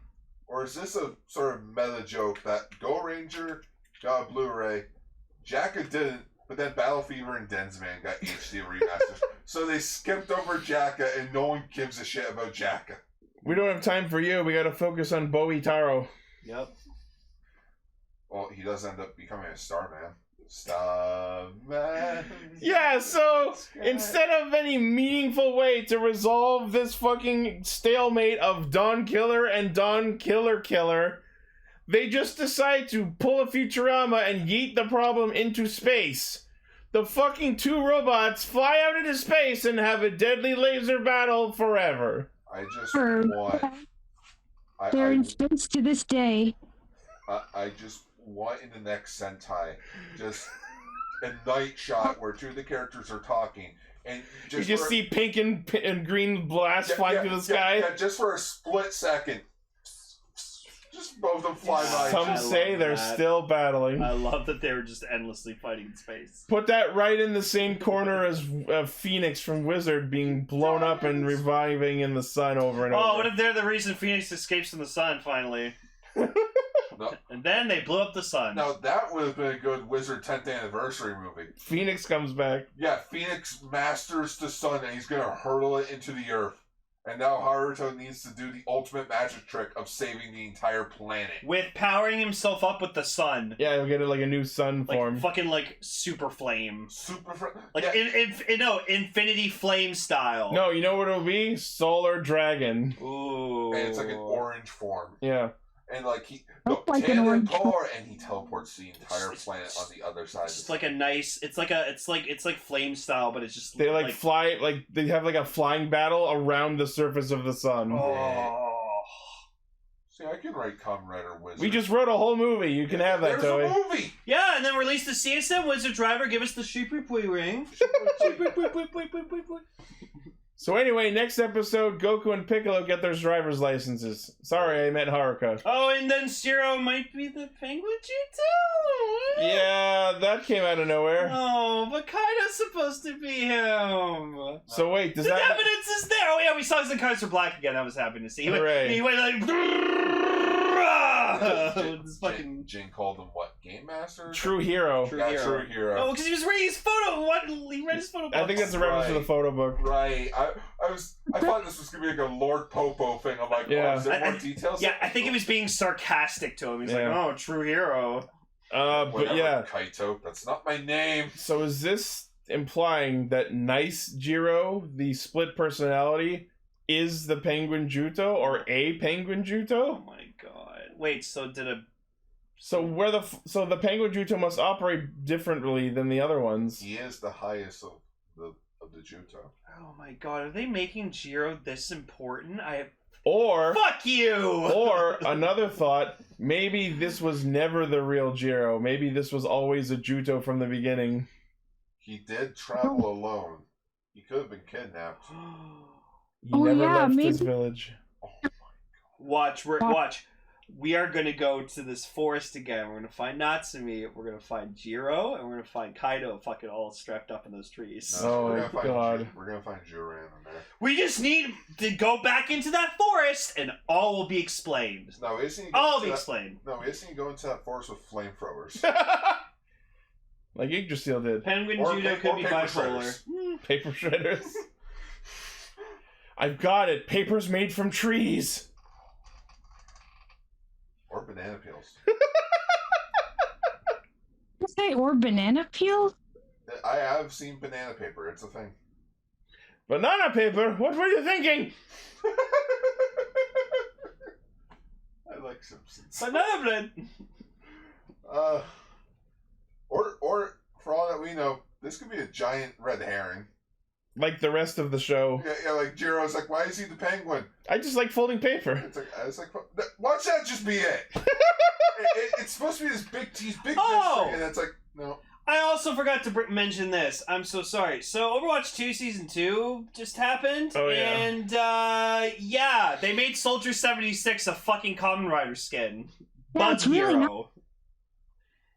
or is this a sort of meta joke that Go Ranger got a Blu-ray, Jacka didn't, but then Battle Fever and Densman got HD remasters. So they skipped over Jacka and no one gives a shit about Jacka. We don't have time for you, we gotta focus on Bowie-Taro. Yep. Well, he does end up becoming a Starman. Starman. Yeah, so instead of any meaningful way to resolve this fucking stalemate of DonKiller and DonKiller Killer, they just decide to pull a Futurama and yeet the problem into space. The fucking two robots fly out into space and have a deadly laser battle forever. I just want... They're in space to this day. I just want in the next Sentai just a night shot where two of the characters are talking and You just for- see pink and green blasts flying through the sky. Yeah, just for a split second. Just both of them fly by. Some I say love they're that. still battling. I love that they were just endlessly fighting in space. Put that right in the same corner as Phoenix from Wizard being blown up and reviving in the sun over and over. Oh, what if they're the reason Phoenix escapes from the sun finally? No, And then they blew up the sun. now that would have been a good Wizard 10th anniversary movie. Phoenix comes back. Yeah, Phoenix masters the sun and he's gonna hurl it into the earth. And now Haruto needs to do the ultimate magic trick of saving the entire planet. With powering himself up with the sun. Yeah, we'll get it like a new sun Like form. fucking like super flame. Like yeah. infinity flame style. No, you know what it'll be? Solar Dragon. Ooh. And it's like an orange form. Yeah. And like he Looks like an orange power and he teleports the entire planet on the other side. It's just like a nice. It's like flame style, but it's just They like fly, like they have like a flying battle around the surface of the sun. Oh. See, I can write Kamen Rider Wizard. We just wrote a whole movie. You can have that, There's Toei. a movie. Yeah, and then release the CSM Wizard Driver. Give us the Shipui ring. So anyway, next episode, Goku and Piccolo get their driver's licenses. Sorry, I meant Haruka. Oh, and then Zero might be the Penguin Jutsu. Yeah, that came out of nowhere. Oh, but Kaido's supposed to be him. So wait, does The that... evidence is there. Oh yeah, we saw the cards for black again. I was happy to see. Hooray. He went like. This fucking. Jin called him what? Game Master? True hero. True Yeah, hero. True Hero. Oh, because he was reading his photo. What? He read his photo. I think that's a reference to the photo book. Right. I thought this was gonna be like a Lord Popo thing. I'm like, Yeah. oh, is there more details? Yeah, I think he was being sarcastic to him. He's like, Yeah. "Oh, true hero." But Whatever, yeah. Kaito, that's not my name. So is this implying that Nice Jiro, the split personality, is the Penguin Juto or a Penguin Oh Juto? my god! Wait, so did a So the Penguin Juto must operate differently than the other ones. He is the highest of the Juto. Oh my god, are they making Jiro this important? Or Fuck you! or another thought, maybe this was never the real Jiro. Maybe this was always a Juto from the beginning. He did travel alone. He could have been kidnapped. He Oh, never yeah, left maybe- his village. Watch. We are gonna go to this forest again. We're gonna find Natsumi. We're gonna find Jiro, and we're gonna find Kaido, fucking all strapped up in those trees. Oh, we're gonna find God. We're gonna find Juran in there. We just need to go back into that forest, and all will be explained. No, isn't he? All will going be to explained. that, no, isn't he going to that forest with flamethrowers? Like Yggdrasil did. Penguin Or Judo pa- could or be paper bipolar. shredders. Paper shredders. I've got it. Paper's made from trees. Or banana peels. Say or banana peel? I have seen banana paper. It's a thing. Banana paper? What were you thinking? I like Simpsons. Banana bread. Or for all that we know, this could be a giant red herring. Like the rest of the show. Yeah, like Jiro's like, why is he the penguin? I just like folding paper. It's like, watch that just be it. It's supposed to be this big mystery, and it's like, no. I also forgot to mention this. I'm so sorry. So Overwatch 2 Season 2 just happened. Oh, yeah. And, yeah, they made Soldier 76 a fucking Kamen Rider skin. Yeah, Bug it's really Hero.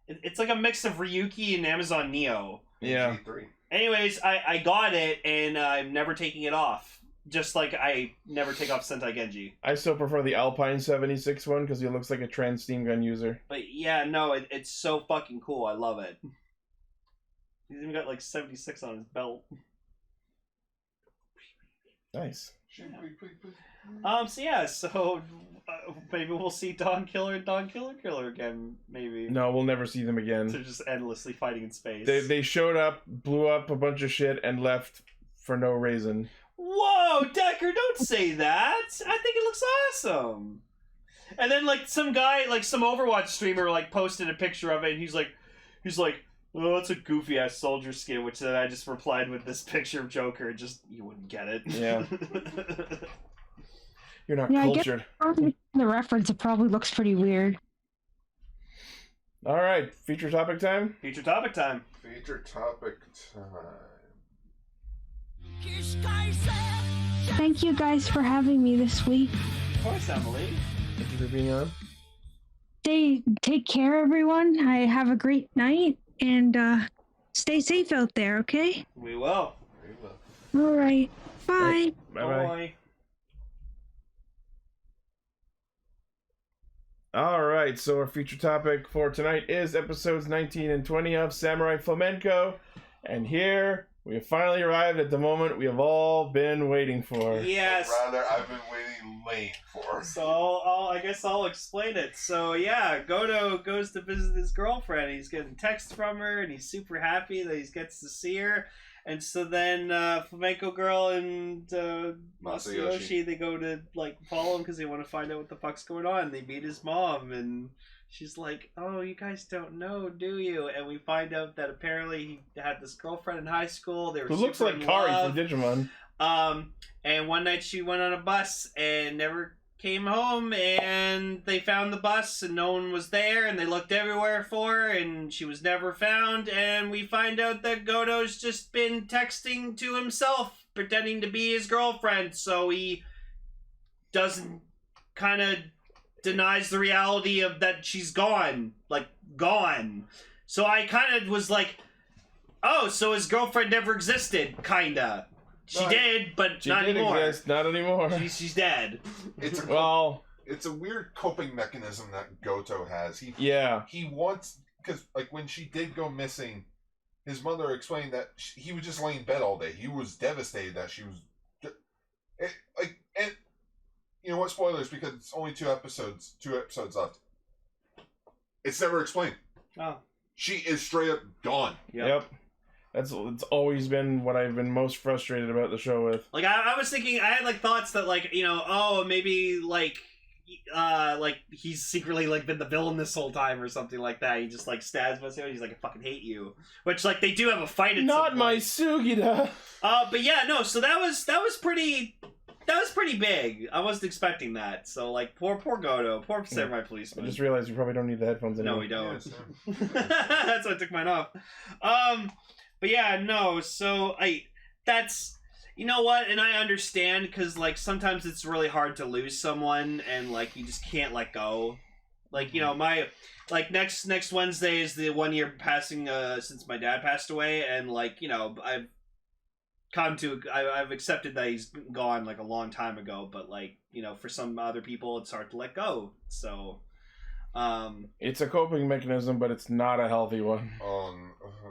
It's like a mix of Ryuki and Amazon Neo. Yeah. G3. Anyways, I got it, and I'm never taking it off. Just like I never take off Sentai Genji. I still prefer the Alpine 76 one because he looks like a trans steam gun user. But yeah, no, it's so fucking cool. I love it. He's even got like 76 on his belt. Nice. So yeah, so maybe we'll see DonKiller and DonKiller again, maybe. No, we'll never see them again. They're just endlessly fighting in space. They showed up, blew up a bunch of shit, and left for no reason. Whoa, Decker, don't say that! I think it looks awesome! And then, like, some guy, like, some Overwatch streamer, like, posted a picture of it, and he's like, oh, it's a goofy-ass soldier skin, which then I just replied with this picture of Joker, just, you wouldn't get it. Yeah. You're not Yeah, cultured. I guess the reference, it probably looks pretty weird. All right, feature topic time. Feature topic time. Feature topic time. Thank you guys for having me this week. Of course, Emily. Thank you for being on. Take care, everyone. I have a great night, and stay safe out there, okay? We will. All right. Bye. Bye-bye. All right, so our feature topic for tonight is episodes 19 and 20 of Samurai Flamenco. And here we have finally arrived at the moment we have all been waiting for. Yes. Or rather, I've been waiting late for. So I guess I'll explain it. So yeah, Gotou goes to visit his girlfriend. He's getting texts from her, and he's super happy that he gets to see her. And so then Flamenco Girl and Masayoshi, they go to like follow him because they want to find out what the fuck's going on. They meet his mom, and she's like, "Oh, you guys don't know, do you?" And we find out that apparently he had this girlfriend in high school. They were Who looks super like in Kari love. from Digimon. And one night she went on a bus and never came home, and they found the bus and no one was there, and they looked everywhere for her and she was never found, and we find out that Godot's just been texting to himself pretending to be his girlfriend, so he doesn't kind of denies the reality of that she's gone. So I kind of was like, oh, so his girlfriend never existed, kinda. She did, but She not did anymore. exist, not anymore. She's dead. It's a weird coping mechanism that Gotou has. He wants, because like when she did go missing, his mother explained that he was just laying in bed all day. He was devastated that she was And you know what? Spoilers, because it's only two episodes left. It's never explained. Oh. She is straight up gone. Yep. It's always been what I've been most frustrated about the show with. Like, I was thinking, I had, like, thoughts that, like, you know, oh, maybe, like, he's secretly, like, been the villain this whole time or something like that. He just, like, stabs Masayoshi. He's like, I fucking hate you. Which, like, they do have a fight at Not some my point. Sugita! But yeah, no, so that was pretty big. I wasn't expecting that. So, like, poor Gotou. Poor Samurai I Policeman. just realized we probably don't need the headphones anymore. No, we don't. Yes, That's why I took mine off. But yeah, no, so that's, you know what, and I understand, because, like, sometimes it's really hard to lose someone, and, like, you just can't let go. Like, you know, next Wednesday is the 1 year passing, since my dad passed away, and, like, you know, I've accepted that he's gone, like, a long time ago, but, like, you know, for some other people, it's hard to let go, so... It's a coping mechanism, but it's not a healthy one.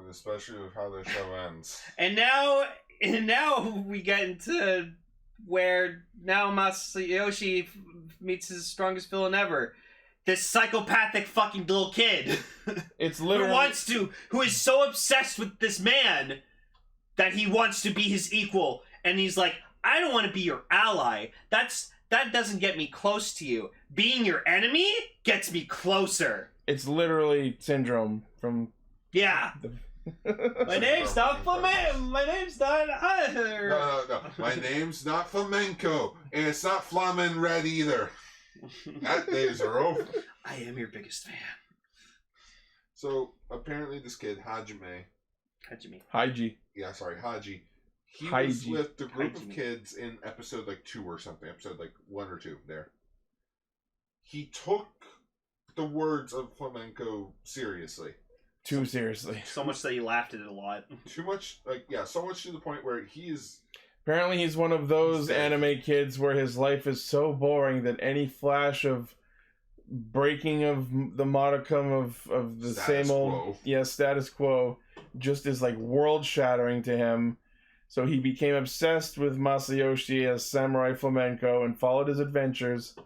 Especially with how the show ends. And now we get into where now Masayoshi meets his strongest villain ever. This psychopathic fucking little kid. It's literally... who is so obsessed with this man that he wants to be his equal. And he's like, I don't want to be your ally. That doesn't get me close to you. Being your enemy gets me closer. It's literally Syndrome from... Yeah. My name's not Flamenco. My name's not... No. My name's not Flamenco. And it's not Flamen Red either. That days are over. I am your biggest fan. So, apparently this kid, Haiji. Haiji. Haiji. He Haiji. was with the group of Haiji. kids in episode, like, 2 or something. Episode, like, 1 or 2 there. He took the words of flamenco seriously. Too seriously. So much that he laughed at it a lot. Too much, like, yeah, so much to the point where he is... Apparently he's one of those anime kids where his life is so boring that any flash of breaking of the modicum of the Status same old quo. Status quo just is like world shattering to him. So he became obsessed with Masayoshi as Samurai Flamenco and followed his adventures,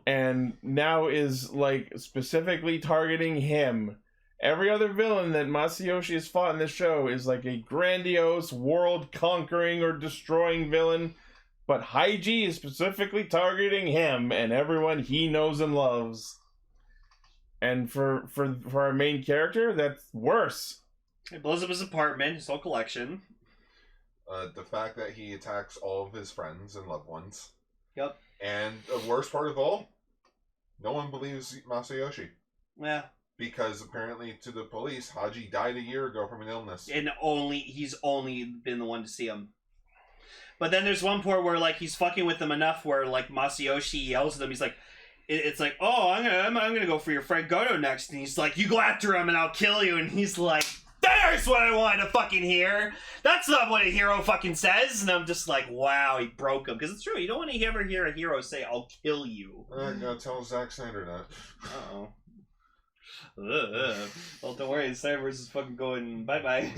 and now is like specifically targeting him. Every other villain that Masayoshi has fought in this show is like a grandiose, world-conquering or destroying villain, but Haiji is specifically targeting him and everyone he knows and loves. And for our main character, that's worse. He blows up his apartment, his whole collection. The fact that he attacks all of his friends and loved ones. Yep. And the worst part of all, no one believes Masayoshi. Yeah. Because apparently to the police, Haji died a year ago from an illness. And he's only been the one to see him. But then there's one part where, like, he's fucking with them enough where, like, Masayoshi yells at him. He's like, it's like, oh, I'm gonna go for your friend Gotou next. And he's like, you go after him and I'll kill you. And he's like, there's what I wanted to fucking hear. That's not what a hero fucking says. And I'm just like, wow, he broke him. Because it's true. You don't want to ever hear a hero say, I'll kill you. I gotta tell Zack Snyder that. Uh-oh. Well, don't worry, Cyberverse is fucking going bye-bye.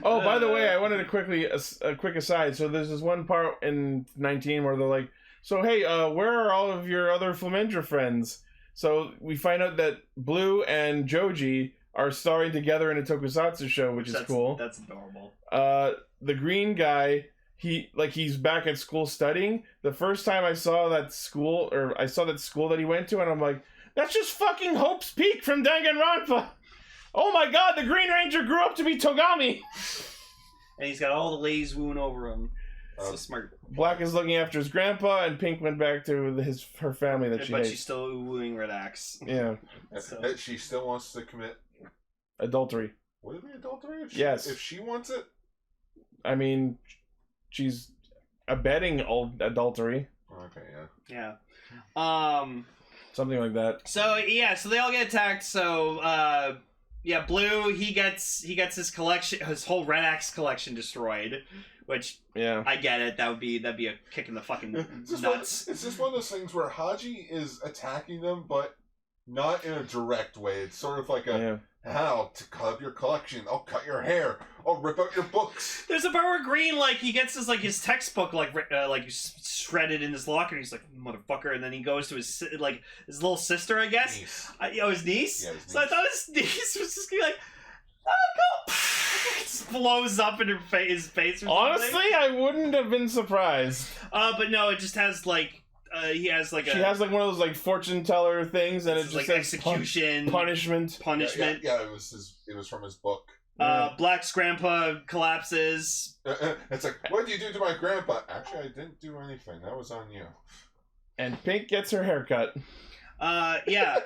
Oh, by the way, I wanted to quickly, a quick aside. So there's this one part in 19 where they're like, so hey, where are all of your other Flamendra friends? So we find out that Blue and Joji are starring together in a tokusatsu show, which is cool. That's adorable. The green guy, he's back at school studying. The first time I saw that school that he went to, and I'm like, that's just fucking Hope's Peak from Danganronpa. Oh my god, the Green Ranger grew up to be Togami. And he's got all the ladies wooing over him. So smart. Black is looking after his grandpa, and Pink went back to her family that she hates. But she's still wooing Red Axe. Yeah. So. She still wants to commit adultery. Would it be adultery? Yes. If she wants it? I mean, she's abetting adultery. Okay, yeah. Yeah. Something like that. So yeah, so they all get attacked. So yeah, Blue he gets his collection, his whole Red Axe collection destroyed, which I get it. That'd be a kick in the fucking nuts. It's just one of those things where Haji is attacking them, but not in a direct way. It's sort of like a, how to cut up your collection. I'll cut your hair. I'll rip out your books. There's a part where Green, like, he gets his textbook, like shredded in his locker. And he's like, motherfucker. And then he goes to his little sister, I guess. Niece. His niece? Yeah, his So I niece. thought his niece was just gonna be like, oh, go. It just blows up in his face or something. Honestly, I wouldn't have been surprised. But no, it just has, like, he has, like, She has, like, one of those, like, fortune teller things, and it just like says execution. punishment. Yeah, it was from his book. Black's grandpa collapses. It's like, what did you do to my grandpa? Actually, I didn't do anything. That was on you. And Pink gets her haircut. Yeah.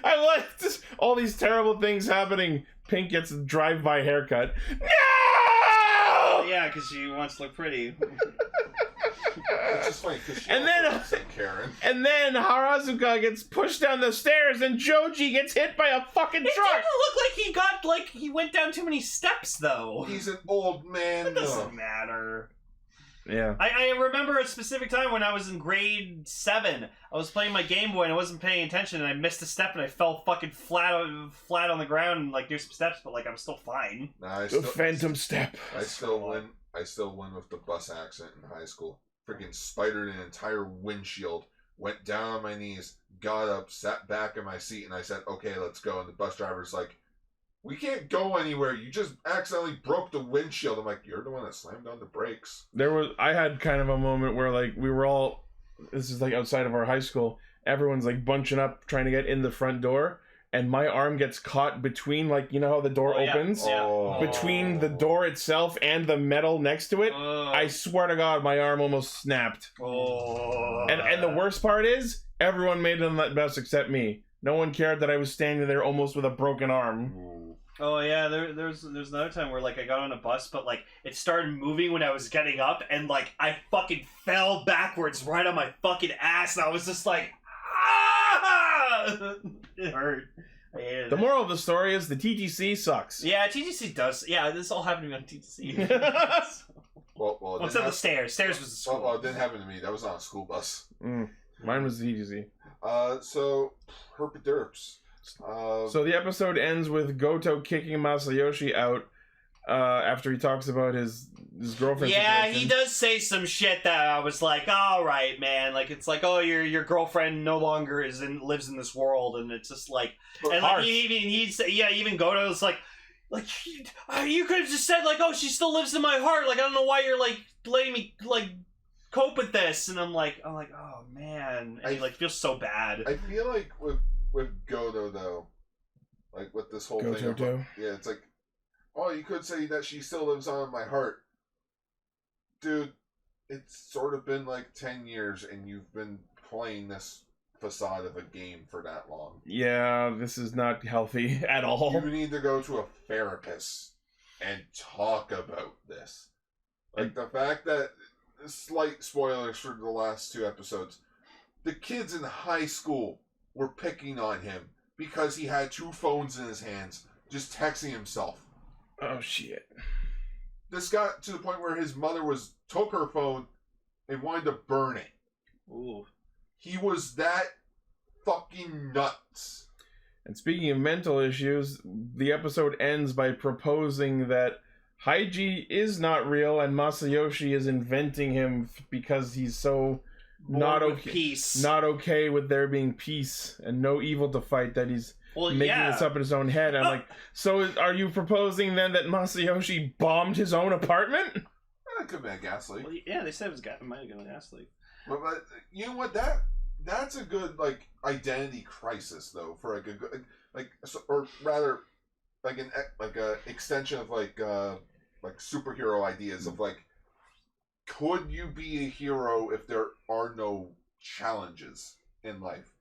I like this, all these terrible things happening. Pink gets a drive-by haircut. No! Yeah, because she wants to look pretty. It's just funny because she And also then- looks like Karen. And then Harazuka gets pushed down the stairs, and Joji gets hit by a fucking It truck. didn't look like he went down too many steps, though. He's an old man. It doesn't matter. Yeah. I remember a specific time when I was in grade 7. I was playing my Game Boy and I wasn't paying attention and I missed a step and I fell fucking flat on the ground and like near some steps, but like I was still fine. Nah, The phantom step. I still win with the bus accident in high school. Freaking spidered an entire windshield. Went down on my knees. Got up. Sat back in my seat. And I said, "Okay, let's go." And the bus driver's like, "We can't go anywhere. You just accidentally broke the windshield." I'm like, "You're the one that slammed on the brakes." I had kind of a moment where like we were all, this is like outside of our high school, everyone's like bunching up trying to get in the front door, and my arm gets caught between, like, you know how the door opens? Yeah. Oh. Between the door itself and the metal next to it. I swear to God, my arm almost snapped. And the worst part is, everyone made it on that bus except me. No one cared that I was standing there almost with a broken arm. Oh yeah, there's another time where like I got on a bus, but like it started moving when I was getting up, and like I fucking fell backwards right on my fucking ass, and I was just like, ah! It hurt. I hated The it. moral of the story is the TTC sucks. Yeah, TTC does. Yeah, this all happened to me on TTC. Well, Except the stairs. Stairs was the school. Well, it didn't happen to me. That was on a school bus. Mine was the TTC. So herpaderps. So the episode ends with Gotou kicking Masayoshi out after he talks about his girlfriend. Yeah, situation. he does say some shit that I was like, all right, man. Like, it's like, oh, your girlfriend no longer lives in this world, and it's just like, and like even Gotou's like you could have just said like, oh, she still lives in my heart. Like, I don't know why you're like letting me like cope with this, and I'm like, oh man, and he like feels so bad. I feel like with Gotou though, like with this whole thing, yeah, it's like, oh, you could say that she still lives on in my heart. Dude, it's sort of been like 10 years and you've been playing this facade of a game for that long. Yeah, this is not healthy at all. You need to go to a therapist and talk about this. Like the fact that, slight spoilers for the last 2 episodes, the kids in high school were picking on him because he had 2 phones in his hands, just texting himself. Oh shit. This got to the point where his mother took her phone and wanted to burn it. Ooh. He was that fucking nuts. And speaking of mental issues, the episode ends by proposing that Haiji is not real and Masayoshi is inventing him because he's so not okay with there being peace and no evil to fight, that he's making this up in his own head. I'm like, so are you proposing then that Masayoshi bombed his own apartment? That could be a gaslight. Well, yeah, they said it might have been a gaslight. But you know what? That's a good like identity crisis though, for like a good or rather like a extension of like superhero ideas of like, could you be a hero if there are no challenges in life?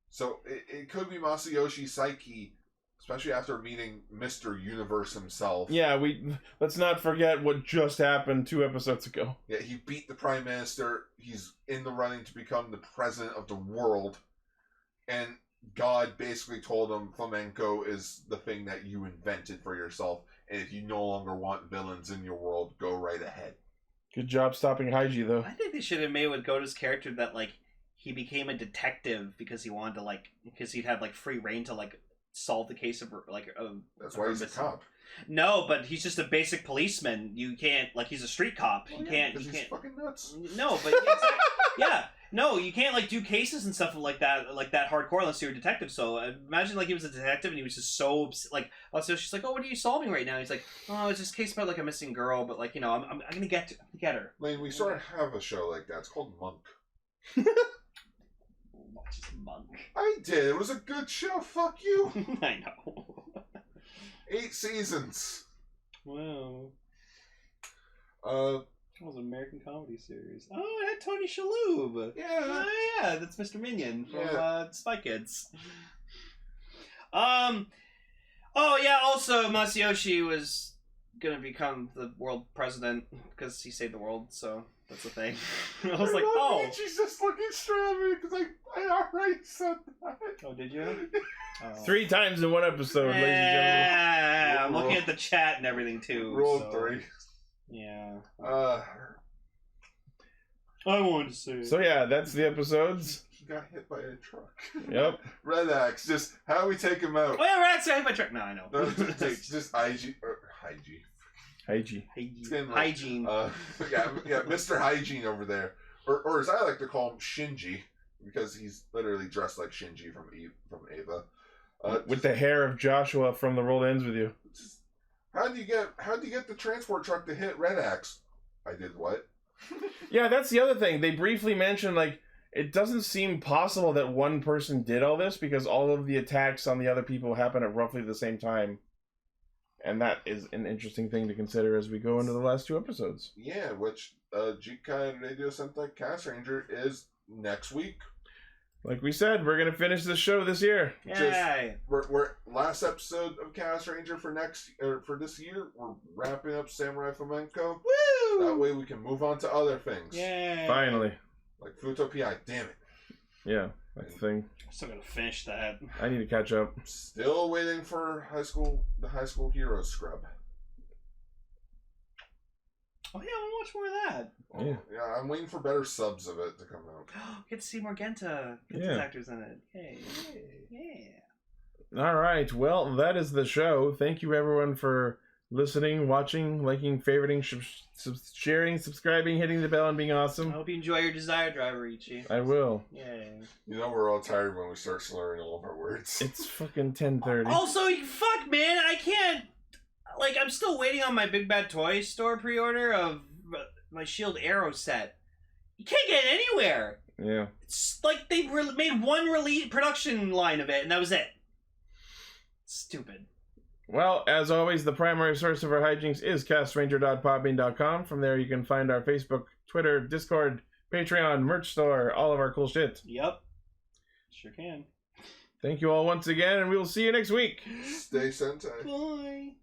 So it could be Masayoshi's psyche, especially after meeting Mr. Universe himself. Yeah, let's not forget what just happened 2 episodes ago. Yeah, he beat the Prime Minister. He's in the running to become the president of the world. And God basically told him flamenco is the thing that you invented for yourself. And if you no longer want villains in your world, go right ahead. Good job stopping Haiji, though. I think they should have made with Gotou's character that, like, he became a detective because he wanted to because he'd have free reign to solve the case of That's why he's a cop. No, but he's just a basic policeman. You can't he's a street cop. Well, you yeah, can't. because You he's can't. fucking nuts. No, but yeah. No, you can't do cases and stuff like that hardcore unless you're a detective. So imagine he was a detective and he was just so also she's like, oh, what are you solving right now? He's like, oh, it's just a case about a missing girl, but I'm gonna get her. Lane, we sort of have a show like that. It's called Monk. Watches Monk. I did. It was a good show. Fuck you. I know. 8 seasons. Wow. That was an American comedy series. Oh, it had Tony Shalhoub. Yeah. Oh, yeah, that's Mr. Minion from Spy Kids. Oh, yeah, also Masayoshi was gonna become the world president because he saved the world, so that's the thing. I was like, oh. She's just looking straight at me because I already said that. Oh, did you? Oh. 3 times in one episode, ladies and gentlemen. Yeah, I'm looking at the chat and everything, too. Roll so. 3. Yeah. I wanted to say. So yeah, that's the episodes. He got hit by a truck. Yep. Red Axe, just how we take him out. Oh yeah, Rats got hit by truck. No, I know. No, just Haiji. Haiji. Hygiene. Yeah, Mr. Hygiene over there, or as I like to call him, Shinji, because he's literally dressed like Shinji from Ava. With the hair of Joshua from The World Ends With You. How'd you get the transport truck to hit Red Axe? I did what? Yeah, that's the other thing. They briefly mentioned, it doesn't seem possible that one person did all this because all of the attacks on the other people happen at roughly the same time. And that is an interesting thing to consider as we go into the last 2 episodes. Yeah, which Geats Command Radio Sentai Castranger is next week. Like we said, we're gonna finish this show this year. Yay! We're last episode of Castranger for this year. We're wrapping up Samurai Flamenco. Woo! That way we can move on to other things. Yay! Finally. Like Futopia. Damn it. Yeah, that's the thing. I'm still gonna finish that. I need to catch up. Still waiting for the High School Heroes scrub. Oh yeah, I want to watch more of that. Yeah, I'm waiting for better subs of it to come out. Get to see more Genta's actors in it. Yay. Yeah. All right, well, that is the show. Thank you, everyone, for listening, watching, liking, favoriting, sharing, subscribing, hitting the bell, and being awesome. I hope you enjoy your Desire Driver, Ichi. I will. Yay. You know we're all tired when we start slurring all of our words. It's fucking 10:30. Also, fuck, man, I can't... I'm still waiting on my Big Bad Toy Store pre-order of my Shield Arrow set. You can't get it anywhere. Yeah. It's they made one production line of it, and that was it. Stupid. Well, as always, the primary source of our hijinks is castranger.podbean.com. From there, you can find our Facebook, Twitter, Discord, Patreon, merch store, all of our cool shit. Yep. Sure can. Thank you all once again, and we will see you next week. Stay Sentai. Bye.